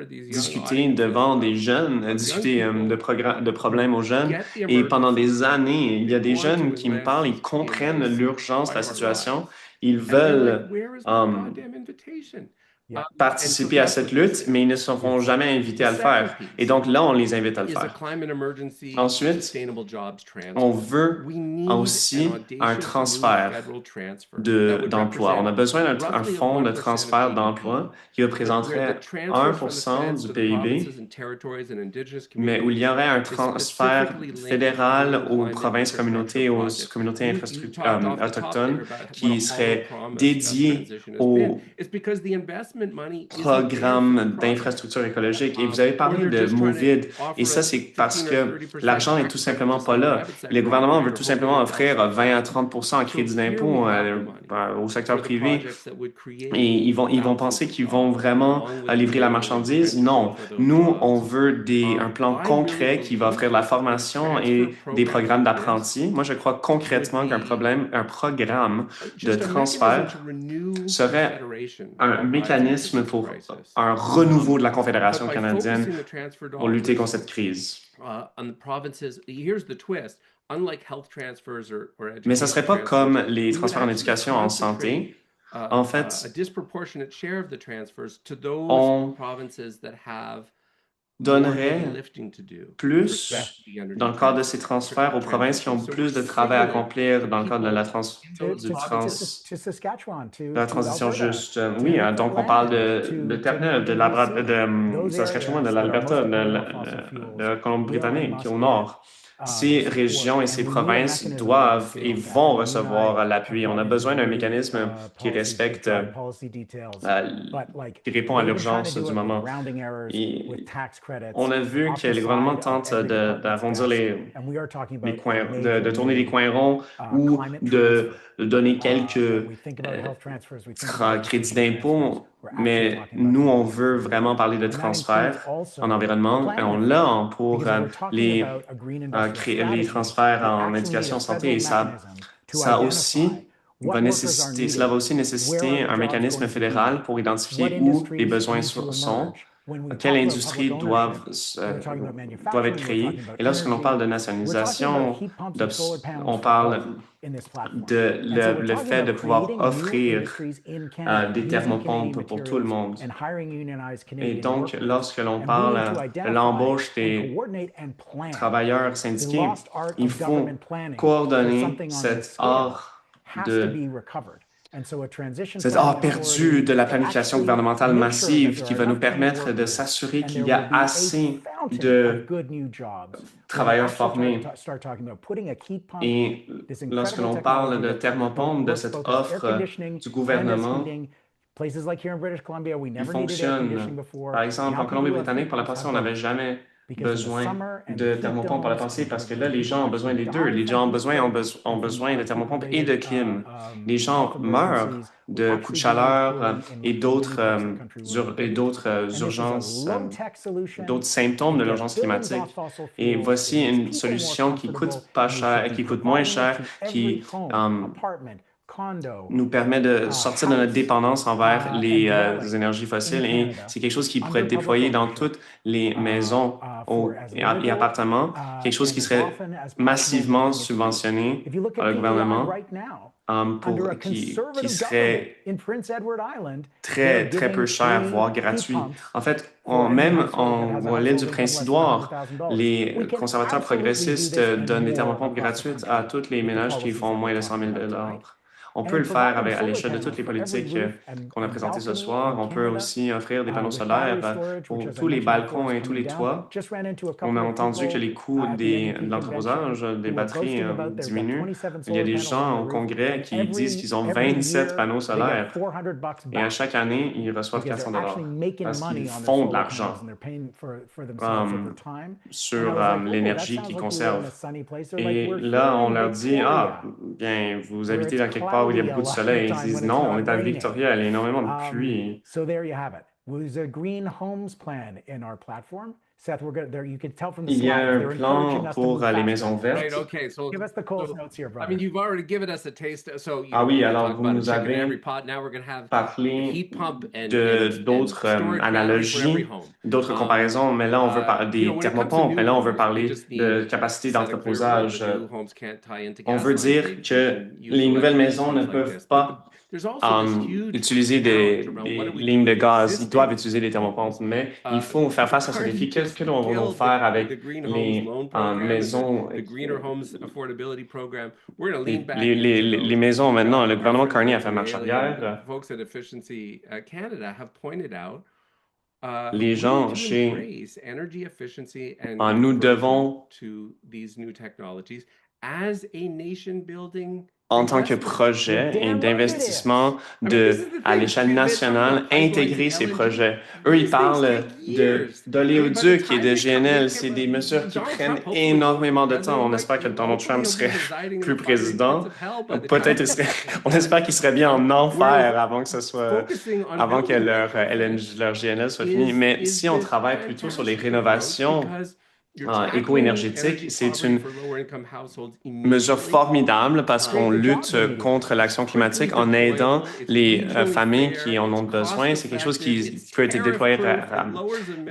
discuter devant des jeunes, discuter de problèmes aux jeunes. Et pendant des années, il y a des jeunes qui me parlent, ils comprennent l'urgence de la situation, ils veulent participer à cette lutte, mais ils ne seront jamais invités à le faire. Et donc là, on les invite à le faire. Ensuite, on veut aussi un transfert d'emploi. On a besoin d'un fonds de transfert d'emploi qui représenterait 1% du PIB, mais où il y aurait un transfert fédéral aux provinces, communautés, aux communautés autochtones qui serait dédié au programme d'infrastructure écologique. Et vous avez parlé de MOVID, et ça, c'est parce que l'argent n'est tout simplement pas là. Le gouvernement veut tout simplement offrir 20 à 30% en crédit d'impôt au secteur privé, et ils vont penser qu'ils vont vraiment livrer la marchandise. Non, nous, on veut un plan concret qui va offrir de la formation et des programmes d'apprentis. Moi, je crois concrètement un programme de transfert serait un mécanisme pour un renouveau de la Confédération canadienne pour lutter contre cette crise. Mais ça ne serait pas comme les transferts en éducation en santé. En fait, on donnerait plus dans le cadre de ces transferts aux provinces qui ont plus de travail à accomplir dans le cadre de la transition juste. Oui, donc on parle de Terre-Neuve, de Saskatchewan, de l'Alberta, de la Colombie-Britannique au nord. Ces régions et ces provinces doivent et vont recevoir l'appui. On a besoin d'un mécanisme qui respecte, qui répond à l'urgence du moment. Et on a vu que les gouvernements tentent d'arrondir les coins, de tourner les coins ronds ou de donner quelques crédits d'impôt, mais nous, on veut vraiment parler de transfert en environnement. On l'a pour les transferts en éducation, en santé, et cela va aussi nécessiter un mécanisme fédéral pour identifier où les besoins sont, quelles industries doivent être créées. Et lorsque l'on parle de nationalisation, on parle de le fait de pouvoir offrir des thermopompes pour tout le monde. Et donc, lorsque l'on parle de l'embauche des travailleurs syndiqués, il faut coordonner cet art perdu de la planification gouvernementale massive qui va nous permettre de s'assurer qu'il y a assez de travailleurs formés. Et lorsque l'on parle de thermopompes, de cette offre du gouvernement, il fonctionne. Par exemple, en Colombie-Britannique, par le passé, on n'avait jamais besoin de thermopompes par le passé parce que là, les gens ont besoin des deux. Les gens ont besoin de thermopompes et de clim. Les gens meurent de coups de chaleur et d'autres urgences, d'autres symptômes de l'urgence climatique. Et voici une solution qui coûte pas cher, qui coûte moins cher, qui nous permet de sortir de notre dépendance envers les énergies fossiles et c'est quelque chose qui pourrait être déployé dans toutes les maisons et appartements, quelque chose qui serait massivement subventionné par le gouvernement qui serait très, très peu cher, voire gratuit. En fait, même en l'île du Prince-Édouard, les conservateurs progressistes donnent des thermopompes gratuites à tous les ménages qui font moins de 100 000 $. On peut le faire à l'échelle de toutes les politiques qu'on a présentées ce soir. On peut aussi offrir des panneaux solaires pour tous les balcons et tous les toits. On a entendu que les coûts de l'entreposage des batteries diminuent. Il y a des gens au Congrès qui disent qu'ils ont 27 panneaux solaires et à chaque année, ils reçoivent 400 $ parce qu'ils font de l'argent sur l'énergie qu'ils conservent. Et là, on leur dit, ah, bien, vous habitez dans quelque part où il y a beaucoup de soleil. Ils disent, non, on est à Victoria, il y a énormément de pluie. So there you have it. There's a green homes plan in our platform. Seth, you can tell from the Il y a slides, un they're plan encouraging us to pour move les faster. maisons vertes. Right, okay, so Give us the Coles notes here, I brother. mean, you've already given us a taste. So you Ah know, oui, we alors talked vous about a nous chicken in avez every pot. Now we're going to have a parlé heat pump and d'autres storage battery for every analogies, home. d'autres comparaisons, mais là, on veut parler You know, des when it comes to thermopompes, new mais là, on veut homes, we parler just need de to capacité set it clearly d'entreposage. that new homes can't tie into On gas veut lines. dire They que can use les nouvelles electric maisons ne machines like peuvent this. pas There's also this huge utiliser challenge around des what do we lignes do de with gaz. Ils existing doivent utiliser des thermopompes, mais il faut faire face à ce défi. Qu'est-ce que nous allons faire avec les maisons, les maisons maintenant? Le gouvernement Carney a fait marche arrière. Les gens chez nous devons en tant que projet et d'investissement à l'échelle nationale, intégrer ces projets. Eux, ils parlent d'oléoduc et de GNL. C'est des mesures qui prennent énormément de temps. On espère que Donald Trump serait plus président. Peut-être, on espère qu'il serait bien en enfer avant que leur GNL soit fini. Mais si on travaille plutôt sur les rénovations éco-énergétique, c'est une mesure formidable parce qu'on lutte contre l'action climatique en aidant les familles qui en ont besoin. C'est quelque chose qui peut être déployé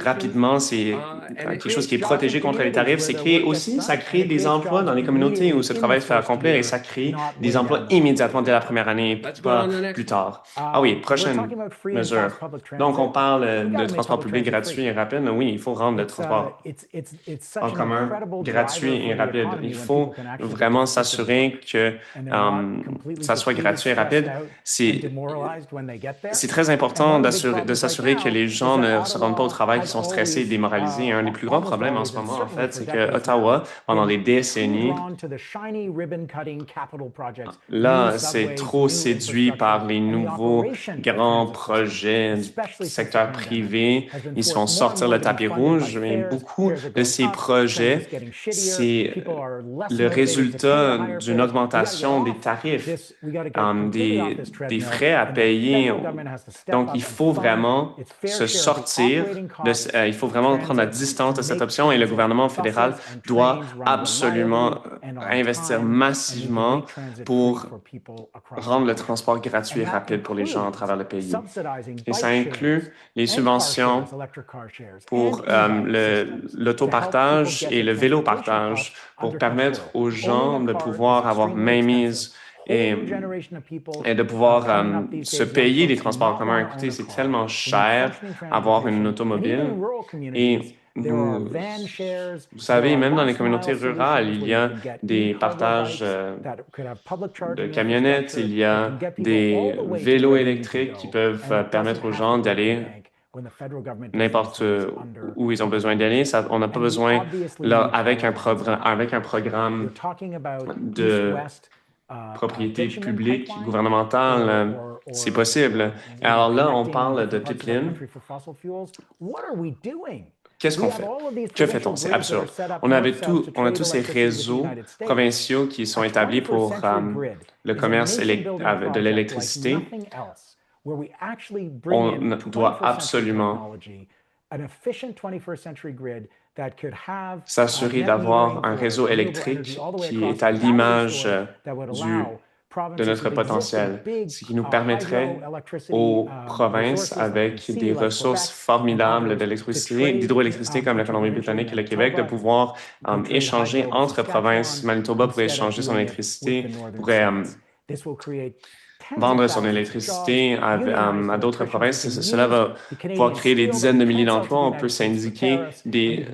rapidement. C'est quelque chose qui est protégé contre les tarifs. Ça crée des emplois dans les communautés où ce travail se fait accomplir et ça crée des emplois immédiatement dès la première année, pas plus tard. Ah oui, prochaine mesure. Donc, on parle de transport public gratuit et rapide. Oui, il faut rendre le transport en commun gratuit et rapide. Il faut vraiment s'assurer que ça soit gratuit et rapide. C'est très important de s'assurer que les gens ne se rendent pas au travail qui sont stressés et démoralisés. Un des plus grands problèmes en ce moment, en fait, c'est que Ottawa, pendant des décennies, là, c'est trop séduit par les nouveaux grands projets du secteur privé. Ils se font sortir le tapis rouge, mais beaucoup de ces projets, c'est le résultat d'une augmentation des tarifs, des frais à payer. Donc, il faut vraiment se sortir, il faut vraiment prendre la distance de cette option et le gouvernement fédéral doit absolument investir massivement pour rendre le transport gratuit et rapide pour les gens à travers le pays. Et ça inclut les subventions pour l'autopartage et le vélo-partage pour permettre aux gens de pouvoir avoir mainmise et de pouvoir se payer des transports en commun. Écoutez, c'est tellement cher avoir une automobile et vous savez, même dans les communautés rurales, il y a des partages de camionnettes, il y a des vélos électriques qui peuvent permettre aux gens d'aller n'importe où ils ont besoin d'aller. On n'a pas besoin, là, avec un programme de propriété publique, gouvernementale, c'est possible. Alors là, on parle de pipeline. Qu'est-ce qu'on fait? Que fait-on? C'est absurde. On a tous ces réseaux provinciaux qui sont établis pour le commerce de l'électricité. On doit absolument s'assurer d'avoir un réseau électrique qui est à l'image du de notre potentiel, ce qui nous permettrait aux provinces avec des ressources formidables d'électricité, d'hydroélectricité comme la Colombie-Britannique et le Québec, de pouvoir échanger entre provinces. Manitoba pourrait échanger son électricité, pourrait vendre son électricité à d'autres provinces. Cela va pouvoir créer des dizaines de milliers d'emplois. On peut syndiquer des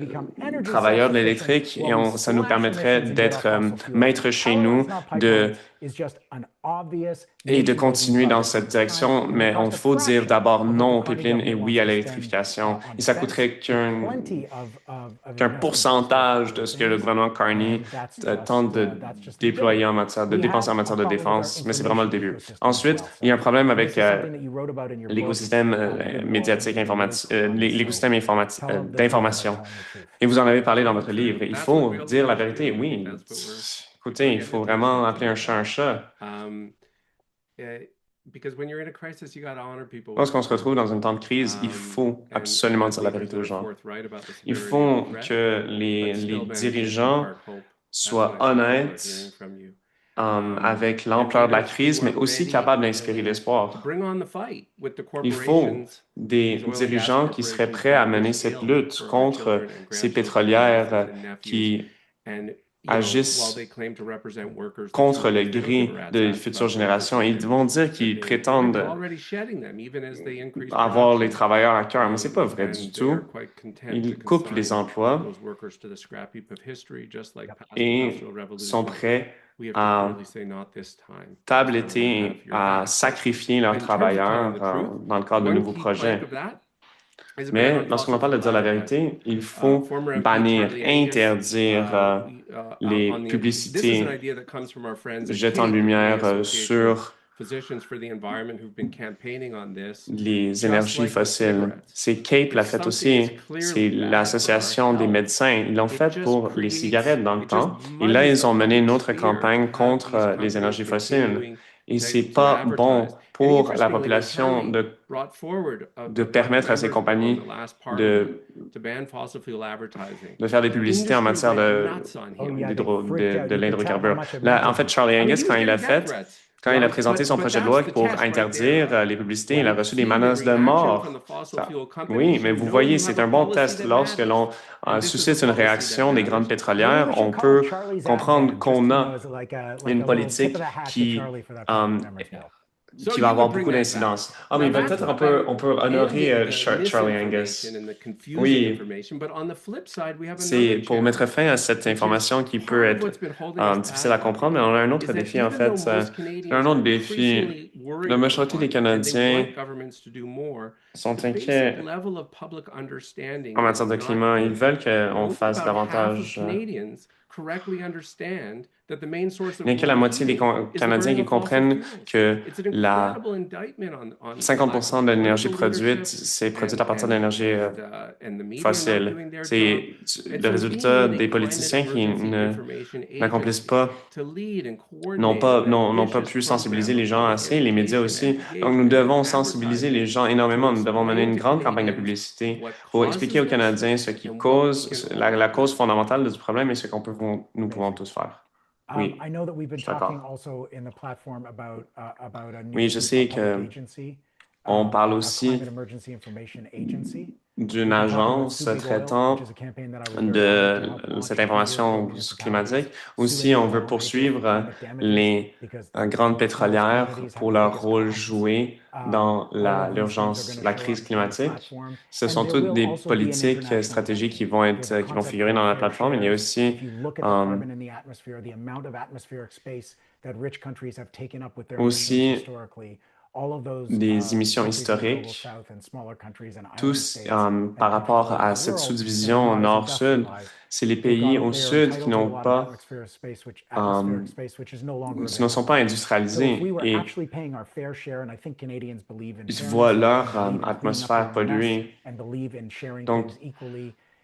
travailleurs de l'électrique et ça nous permettrait d'être maîtres chez nous et de continuer dans cette direction. Mais il faut dire d'abord non aux pipelines et oui à l'électrification. Et ça coûterait qu'un pourcentage de ce que le gouvernement Carney tente de déployer en matière de dépenser en matière de défense, mais c'est vraiment le début. Ensuite, il y a un problème avec l'écosystème médiatique l'écosystème d'information. Et vous en avez parlé dans votre livre. Il faut dire la vérité, oui. Écoutez, il faut vraiment appeler un chat un chat. Lorsqu'on se retrouve dans un temps de crise, il faut absolument dire la vérité aux gens. Il faut que les dirigeants soient honnêtes avec l'ampleur de la crise, mais aussi capables d'inspirer l'espoir. Il faut des dirigeants qui seraient prêts à mener cette lutte contre ces pétrolières qui agissent contre le gré des futures générations. Ils vont dire qu'ils prétendent avoir les travailleurs à cœur, mais ce n'est pas vrai du tout. Ils coupent les emplois et sont prêts à tabletter, à sacrifier leurs travailleurs dans le cadre de nouveaux projets. Mais lorsqu'on parle de dire la vérité, il faut bannir, interdire les publicités jetant lumière sur les énergies fossiles. C'est CAPE l'a fait aussi, c'est l'Association des médecins. Ils l'ont fait pour les cigarettes dans le temps. Et là, ils ont mené une autre campagne contre les énergies fossiles. Et c'est pas bon pour la population de permettre à ces compagnies de faire des publicités en matière de l'hydrocarbure. Là, en fait, Charlie Angus, quand il a présenté son projet de loi pour interdire les publicités, il a reçu des menaces de mort. Oui, mais vous voyez, c'est un bon test. Lorsque l'on suscite une réaction des grandes pétrolières, on peut comprendre qu'on a une politique qui va avoir beaucoup d'incidence. Ah, mais peut-être on peut honorer Charlie Angus. Oui, c'est pour mettre fin à cette information qui peut être difficile à comprendre, mais on a un autre défi, en fait. Un autre défi. La majorité des Canadiens sont inquiets en matière de climat. Ils veulent qu'on fasse davantage. Bien que la moitié des Canadiens qui comprennent que 50% de l'énergie produite, c'est produite à partir de l'énergie fossile. C'est le résultat des politiciens qui n'accomplissent pas, n'ont pas pu sensibiliser les gens assez, les médias aussi. Donc, nous devons sensibiliser les gens énormément. Nous devons mener une grande campagne de publicité pour expliquer aux Canadiens ce qui cause, la cause fondamentale du problème et ce nous pouvons tous faire. Oui, je suis d'accord. Oui, je sais qu'on parle aussi d'une agence traitant de cette information climatique. Aussi, on veut poursuivre les grandes pétrolières pour leur rôle joué dans l'urgence, la crise climatique. Ce sont toutes des politiques stratégiques qui vont figurer dans la plateforme. Il y a aussi des émissions historiques, tous par rapport à cette sous-division nord-sud. C'est les pays au sud qui ne sont pas industrialisés et ils voient leur atmosphère polluée. Donc,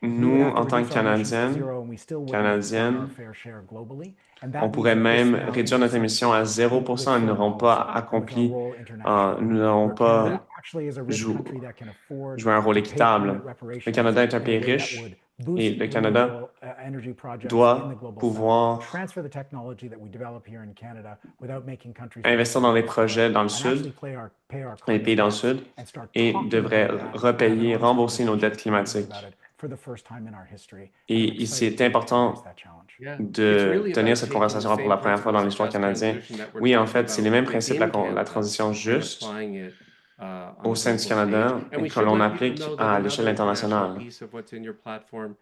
nous, en tant que Canadiennes, on pourrait même réduire notre émission à 0%. Nous n'aurons pas accompli, nous n'aurons pas joué un rôle équitable. Le Canada est un pays riche Et boost le Canada renewable energy projects in the doit global south, pouvoir transfer the technology that we develop here in Canada without making countries investir dans les projets dans le and actually Sud, pay our les pays climate dans le debts Sud, and start et talking devrait about that and have an repayer, honest rembourser nos dettes conversation about climatiques. it for the first time in our history. And I'm Et excited c'est to important embrace that challenge. Yeah, it's de really tenir about cette taking the conversation pour same la première fois dans principles of l'histoire just canadienne. transition that we're Oui, en talking fait, c'est les about mêmes principes, within la Canada transition and juste applying it on au the sein du global Canada stage. And we que should l'on let people applique know that à l'échelle another international internationale. piece of what's in your platform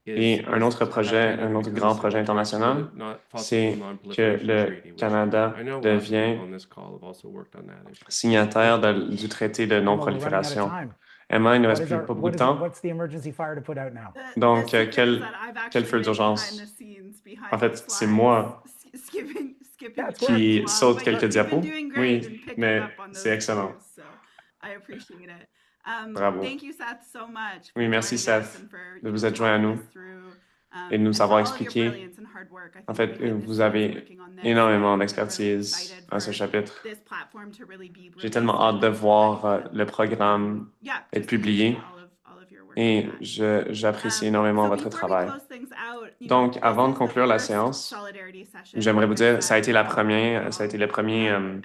Et un autre projet, un autre grand projet international, c'est que le Canada devient signataire du traité de non-prolifération. Emma, il ne reste plus pas beaucoup de temps. What's the emergency fire to put out now? Donc, quel feu d'urgence? En fait, c'est moi qui saute quelques diapos. Oui, mais c'est excellent. Bravo. Oui, merci Seth de vous être joint à nous et de nous avoir expliqué. En fait, vous avez énormément d'expertise à ce chapitre. J'ai tellement hâte de voir le programme être publié et j'apprécie énormément votre travail. Donc, avant de conclure la séance, j'aimerais vous dire, ça a été le premier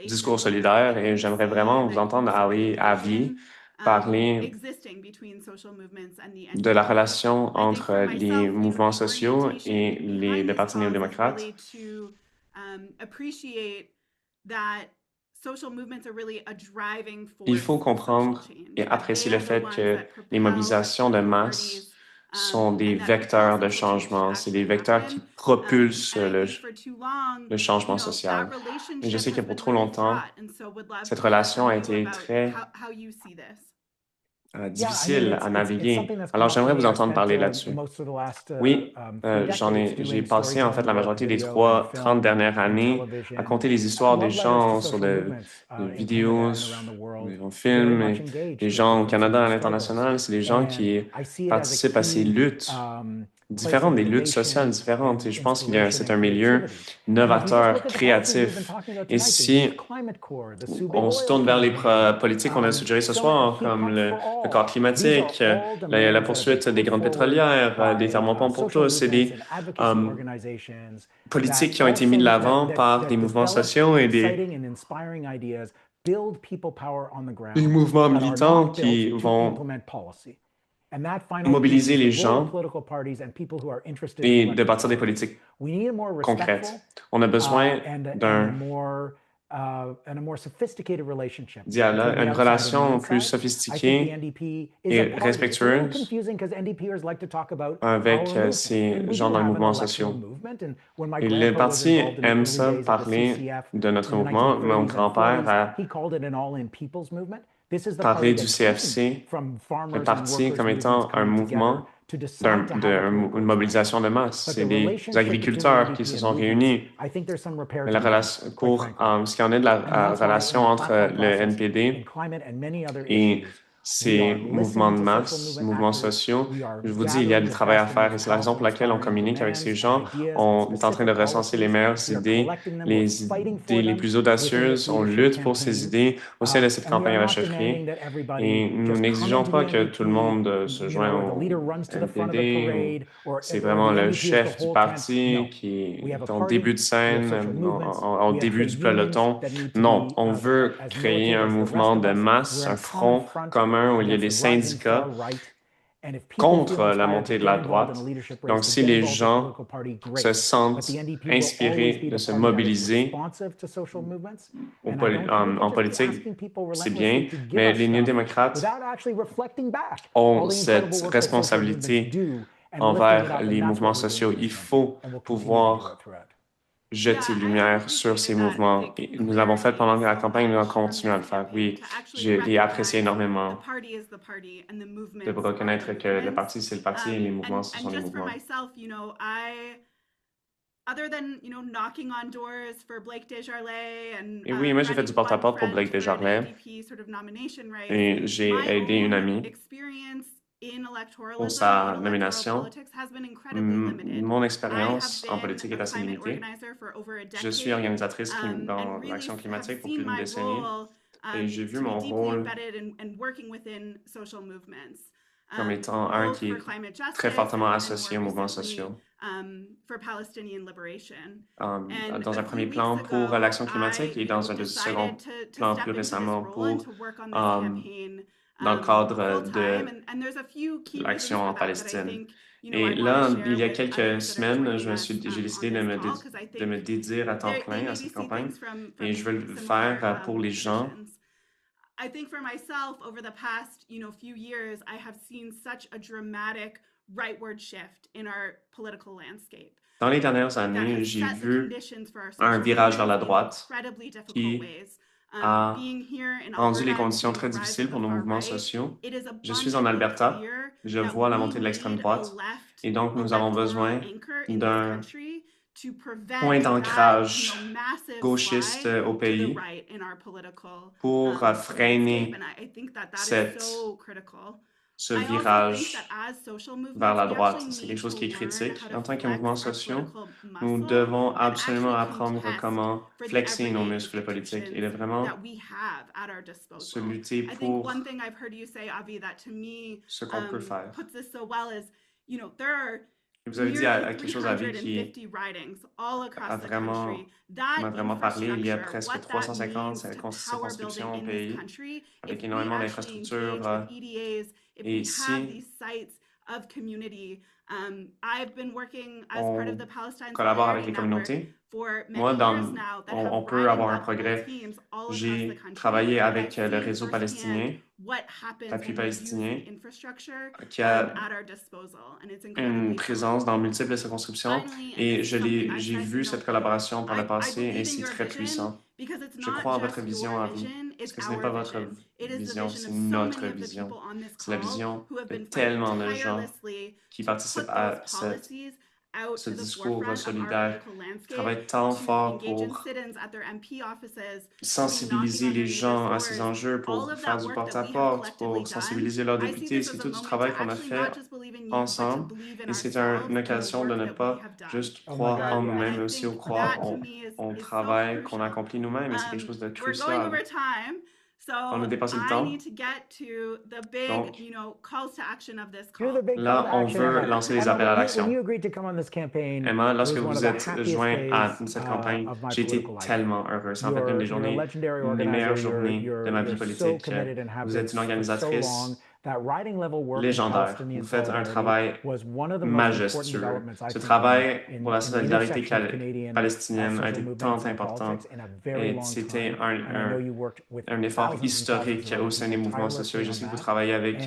discours solidaire et j'aimerais vraiment vous entendre, Avi, parler de la relation entre les mouvements sociaux et le Parti néo-démocrate. Il faut comprendre et apprécier le fait que les mobilisations de masse sont des vecteurs de changement, c'est des vecteurs qui propulsent le changement social. Et je sais que pour trop longtemps, cette relation a été très difficile à naviguer. Alors, j'aimerais vous entendre parler là-dessus. Oui, j'ai passé en fait la majorité des 30 dernières années à compter les histoires des gens sur des vidéos, des films, et les gens au Canada, à l'international, c'est des gens qui participent à ces luttes différentes, des luttes sociales différentes. Et je pense que c'est un milieu novateur, créatif. Et si on se tourne vers les politiques qu'on a suggérées ce soir, comme le corps climatique, la poursuite des grandes pétrolières, des thermopompes pour tous, c'est des politiques qui ont été mises de l'avant par des mouvements sociaux et des mouvements militants qui vont mobiliser les gens et de bâtir des politiques concrètes. On a besoin d'un dialogue, une relation plus sophistiquée et respectueuse avec ces gens dans les mouvements sociaux. Et le parti aime ça parler de notre mouvement. Mon grand-père a parlé du CFC, le parti comme étant un mouvement une mobilisation de masse. C'est des agriculteurs qui se sont réunis. Mais pour ce qui en est de la relation entre le NPD et ces mouvements de masse, mouvements sociaux, je vous dis, il y a du travail à faire et c'est la raison pour laquelle on communique avec ces gens. On est en train de recenser les meilleures idées, les idées les plus audacieuses. On lutte pour ces idées au sein de cette campagne à la chefferie. Et nous n'exigeons pas que tout le monde se joigne au NPD. C'est vraiment le chef du parti qui est en début de scène, au début du peloton. Non, on veut créer un mouvement de masse, un front commun où il y a des syndicats contre la montée de la droite. Donc, si les gens se sentent inspirés de se mobiliser en politique, c'est bien, mais les néo-démocrates ont cette responsabilité envers les mouvements sociaux. Il faut pouvoir jeter lumière sur ces mouvements. Et nous l'avons fait pendant la campagne, nous allons continuer à le faire. Oui, j'ai apprécié énormément de reconnaître que le parti, c'est le parti et les mouvements, ce sont les mouvements. Et oui, moi, j'ai fait du porte-à-porte pour Blake Desjardins et j'ai aidé une amie pour sa nomination. Mon expérience en politique est assez limitée. Je suis organisatrice dans l'action climatique pour plus d'une décennie Et j'ai vu to be mon deeply rôle embedded and working within social movements. comme étant un Both qui for est climate très justice fortement and associé aux more mouvements recently, sociaux. for Palestinian liberation. Dans A un few premier weeks plan pour ago, l'action I, climatique et dans un second decided to plan step plus into this récemment role and pour to work on this um, campaign dans le cadre full de time. And there's a few key l'action reasons for en that I Palestine. think, Et I want to là, share il y a with quelques others that are semaines, joining us j'ai on décidé this call, because I de me think dédier à temps they plein may à be cette seeing campagne things from et je veux le similar faire pour les gens. positions. I think for myself, over the past, few years, I have seen such a dramatic rightward shift in our political landscape. Dans les dernières That années, has j'ai set the vu conditions for our un social virage vers la movements in droite incredibly difficult qui ways. a Being here in rendu les Alberta and conditions seeing très the rise difficiles of pour the nos far mouvements right, sociaux. it is Je suis en abundantly Alberta, clear je that vois la we montée de l'extrême need droite a left et donc nous avons besoin anchor in this d'un country to prevent point that, d'ancrage massive gauchiste slide au to the pays right in our political pour landscape. freiner And I think that is so critical. ce I also think virage that as social vers la movements, we droite. actually C'est need quelque chose to qui est learn critique. how to En tant que flex mouvements our sociaux, political nous muscle devons and absolument actually apprendre contest comment for the flexer nos everyday muscles politiques et de institutions vraiment that we have at our se disposal. lutter I think pour one thing I've heard you say, Avi, that to me ce qu'on peut faire. puts this so well is, there are Vous avez dit nearly quelque chose à vie qui 350 ridings all across the vraiment country. That m'a vraiment parlé. Il y a infrastructure, presque what that 350 means to power building circonscriptions au in this pays country, avec if we énormément actually engage d'infrastructures. with EDAs, if Et we have si these sites of community. I've been working as part of the Palestine collabore avec Solidarity les Network communautés, for moi, many years now that have on peut riding avoir un multiple progrès. teams all across the J'ai country. travaillé And avec I've le seen réseau firsthand palestinien, what happens l'appui when we use palestinien, the infrastructure qui a at our disposal. And it's une incredibly présence dans powerful. multiples circonscriptions Finally, and et this is something I've j'ai said, vu cette collaboration par le I passé et believe in c'est your très vision puissant. because it's Je not crois en votre just vision your à vous, vision, parce it's que ce n'est our pas votre vision. It is the vision, vision c'est of so notre many of the vision. people on this C'est la call vision who have de been fighting tellement de gens tirelessly qui to participent put à those policies out ce to the discours forefront of our solidaire, political qui landscape, travaille tant to fort engage in pour sit-ins at their MP offices, to be knocking sensibiliser on les their gens neighbors' à ces doors, enjeux, all pour of faire that du work that we have porte-à-porte, collectively pour done. sensibiliser leurs I see députés. this C'est as a tout du moment to travail qu'on a actually fait not just believe in you, but to ensemble believe in et c'est ourselves une and the occasion de work ne that we pas have done. juste Oh my croire God, en yeah. nous-mêmes, And mais I aussi au think croire that to me is au so travail qu'on crucial. accomplit nous-mêmes et c'est quelque chose de We're going over crucial. time, so On a dépassé le I temps. need to get to the big, Donc, calls to action of this Do call. the big call là, to on action, veut Emma. lancer les Emma, appels à when l'action. you agreed to come on this campaign, Emma, it lorsque was one vous of the êtes happiest joint à days cette campagne, of my j'ai été political life. tellement heureux. C'est en fait une des You're a journées, legendary une des meilleures organizer. journées de ma vie You're so politique. committed and have Vous been êtes une for so long. organisatrice That riding level work in légendaire. Palestinian Vous faites un solidarity travail was one of the most important majestueux. developments, I Ce think, travail pour la in the solidarité intersection of Canadian palestinienne a social été movements tant and important politics in a very et long c'était time. And I know you worked with un effort thousands and historique thousands of au other sein des people mouvements sociaux et je tirelessly sais on que vous that. travaillez avec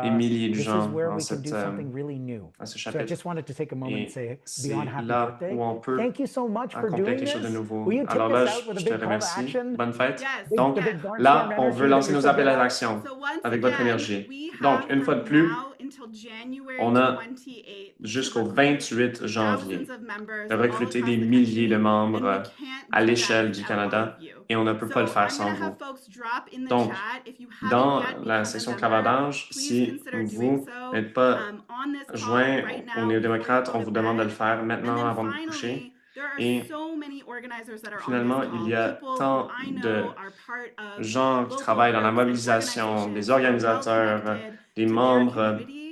des milliers de This is gens where dans we can do something really new. à ce So I chapitre. just wanted to take a moment and Et say, c'est beyond happy là birthday, où on peut thank you so much for accomplir doing quelque chose de this. nouveau. Will you take Alors là, us out with a je te big call to remercie. action? Bonne fête. Yes, Donc, The yes. big barnstorm là, on energy veut that lancer you're nos so appels good à at. l'action So once avec votre again, énergie. we Donc, have une fois de from plus, now until January on a 28th jusqu'au to recruit 28 janvier thousands of members de all recruter across des the milliers de country, and we membres can't à do l'échelle that du without all Canada of you. et on ne peut pas le So faire I'm sans going to vous. have folks drop in the Donc, chat if you dans haven't yet la become a session de member. clavardage, Please si consider doing vous so n'êtes pas on this call joint right aux now before you néo-démocrates, go on to vous demande de le bed. faire And maintenant then avant de vous coucher. finally, there are Et so many organizers that are on finalement, this il call. y a People tant who I de know are part of gens qui local travaillent dans la groups and mobilisation, des organizations who are well organisateurs, connected des to their membres community.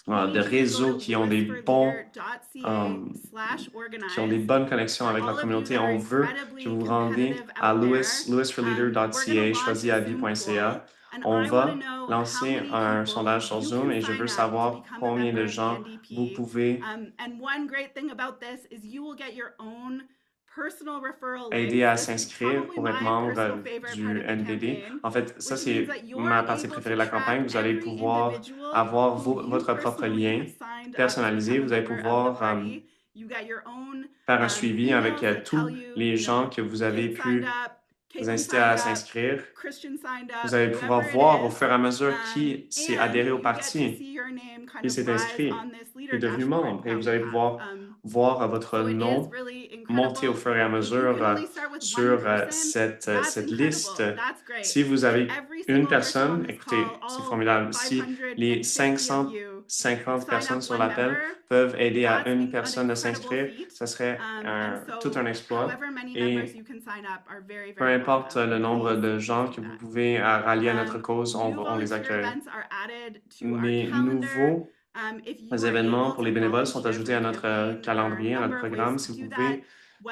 All you de need to do is go réseaux to qui ont des louisforleader.ca/organize. bonnes connexions avec For la all of you communauté. that are On veut incredibly que vous vous rendiez competitive à out there, we're going louisforleader.ca, to launch a Zoom choisisavis.ca. poll, and On I want to va know how lancer many un people sondage sur you Zoom can et je sign veux up to savoir become a combien member de of the gens vous NDP. pouvez And one great thing about this is you will get your own personal referral aider à links. This is s'inscrire probably pour être my membre personal favorite du part of the NDD. campaign, En fait, ça, which c'est means that you're ma partie able préférée to de la campagne. track Vous allez every pouvoir individual avoir who you votre propre personally lien have signed up to personnalisé. become a Vous allez member of the pouvoir party. You get your own faire un suivi avec emails that tell tous you, les gens que vous avez Kate signed pu up, vous Caitlin inciter signed à up, s'inscrire. Christian signed up, Vous allez pouvoir whoever it voir au is, fur et à mesure qui s'est and adhéré au you get to parti, see your name kind qui of s'est rise inscrit, on this qui leader est devenu dashboard membre. Et that vous we allez have. pouvoir voir votre So it is nom really monter au incredible. fur et à If you mesure can only start with one sur person, that's cette incredible. liste. That's great. Si vous avez If every une single person on personne, this écoutez, call, c'est all formidable. Si les 550 of 500 50 sign personnes up sur one l'appel member, peuvent aider à that's une an personne de incredible s'inscrire. feat. Ça serait And tout un so, exploit. however many members Et you can sign up are very, peu very importe welcome. le And nombre de please gens do que vous that. pouvez rallier à notre cause, New on les volunteer accueille. events are added to our Les calendar. nouveaux If you are événements able pour to les bénévoles sont volunteer ajoutés for à the notre campaign, there are a calendrier, à notre number of ways programme. to Si do vous that,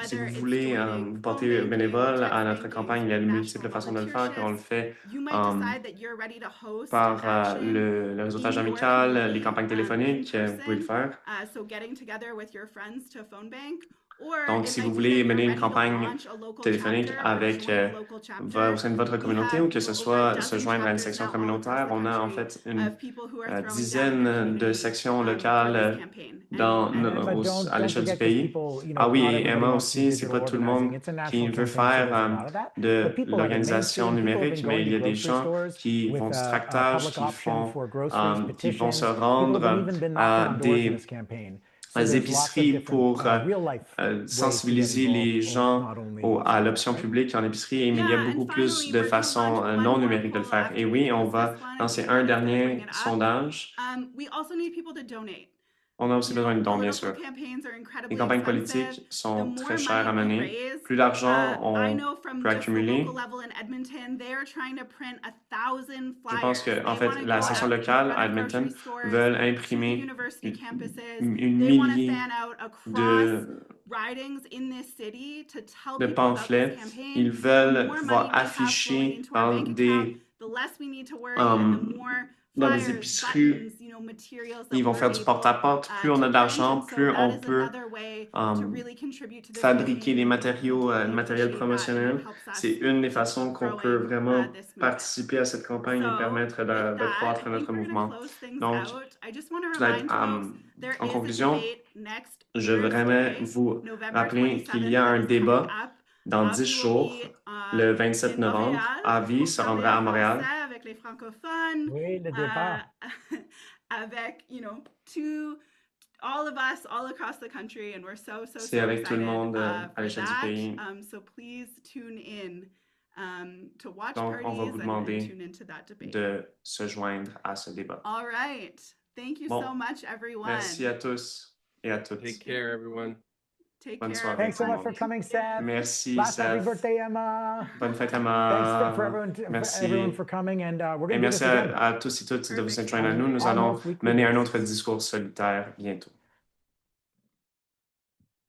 si whether vous it's voulez joining vous phone porter banking, bénévole text à notre banking campagne, il y a de through multiples national façons de le volunteer faire et on le shifts, fait you might decide that you're ready to host par an action le réseautage in your amical, les community, campagnes in téléphoniques, vous pouvez le person. faire. So getting together with your friends to phone bank. Or Donc, it si might vous be voulez that you're mener une ready to campagne launch a local téléphonique chapter or avec join a local au chapter. sein de votre We communauté have, ou que ce over a soit se dozen joindre à une chapters section now all across communautaire, the on a en country fait une of people who are throwing down their dizaine de community sections for this locales campaign. dans, But à don't l'échelle du forget, because pays. people, Ah oui, not et everybody Emma wants to do aussi, c'est digital pas tout le organizing. monde It's a qui national veut campaign, so faire there's a lot of that. de But people have been l'organisation mainstream. People have numérique, been mais going il to y a des grocery gens stores qui with vont du a tractage, public option for groceries, qui vont se petitions. People have rendre even been knocking à on doors in des this campaign. So there's lots of épiceries different pour real life ways to get sensibiliser involved, les gens not only à Zoom, l'option right? publique en épicerie, mais il y a Yeah, and beaucoup plus finally, de we're gonna façons launch one non more numériques de le poll faire. Et after we oui, on close va this one, and lancer Susan un is gonna bring dernier it up. sondage. We also need people to donate. On a aussi besoin de dons, bien Political sûr. campaigns are Les incredibly campagnes expensive. politiques The sont more très chères à money we mener. raise, Plus d'argent I on know from peut just the local accumuler. level in Edmonton, they are trying to print 1,000 Je pense flyers. que, en They fait, want to la go section out in locale front à of Edmonton grocery stores, veulent to the imprimer university campuses. une They want to millier fan out across de ridings in this city to tell de people about this pamphlets. campaign. Ils The veulent more pouvoir money we have flowing afficher into our dans bank account, des, the less we need to worry, and the more dans des flyers, épiceries. buttons, materials that Ils vont we're faire du able porte-à-porte. Plus on to a print. d'argent, And so plus that on is peut another way to really contribute to this fabriquer des campaign. matériaux, We le matériel deeply appreciate that, and promotionnel. it helps us C'est une des to façons keep qu'on peut growing, vraiment this movement. participer à cette campagne et So, permettre with de that, croître I think notre we're going to mouvement. close things Donc, out. I just want to remind folks there en is a conclusion, debate next je voudrais Thursday, vous November rappeler qu'il 27th, y a that un is coming débat up. dans 10 Avi will jours, be le 27 in novembre. Montréal Avi pour se parler rendra à en Montréal. français avec les francophones. Oui, le débat. Avec, all of us all across the country, and we're so C'est avec tout le monde à for l'échelle du that. pays. So please tune in to watch Donc, on va parties vous and demander tune into that debate. de se joindre à ce débat. All right. Thank you Bon. so much, everyone. Merci à tous et à toutes. Take care, everyone. Take Bonne care. soirée. Thanks so much for everyone. coming, Seth. Merci, Last happy Seth. birthday, Emma. Bonne fête, Thanks Emma. for everyone, Merci. everyone for coming, and we're Et going to do this merci again. à tous et toutes de vous être Perfect. joints à nous. Nous allons Almost weekly mener un basis. autre discours solitaire bientôt.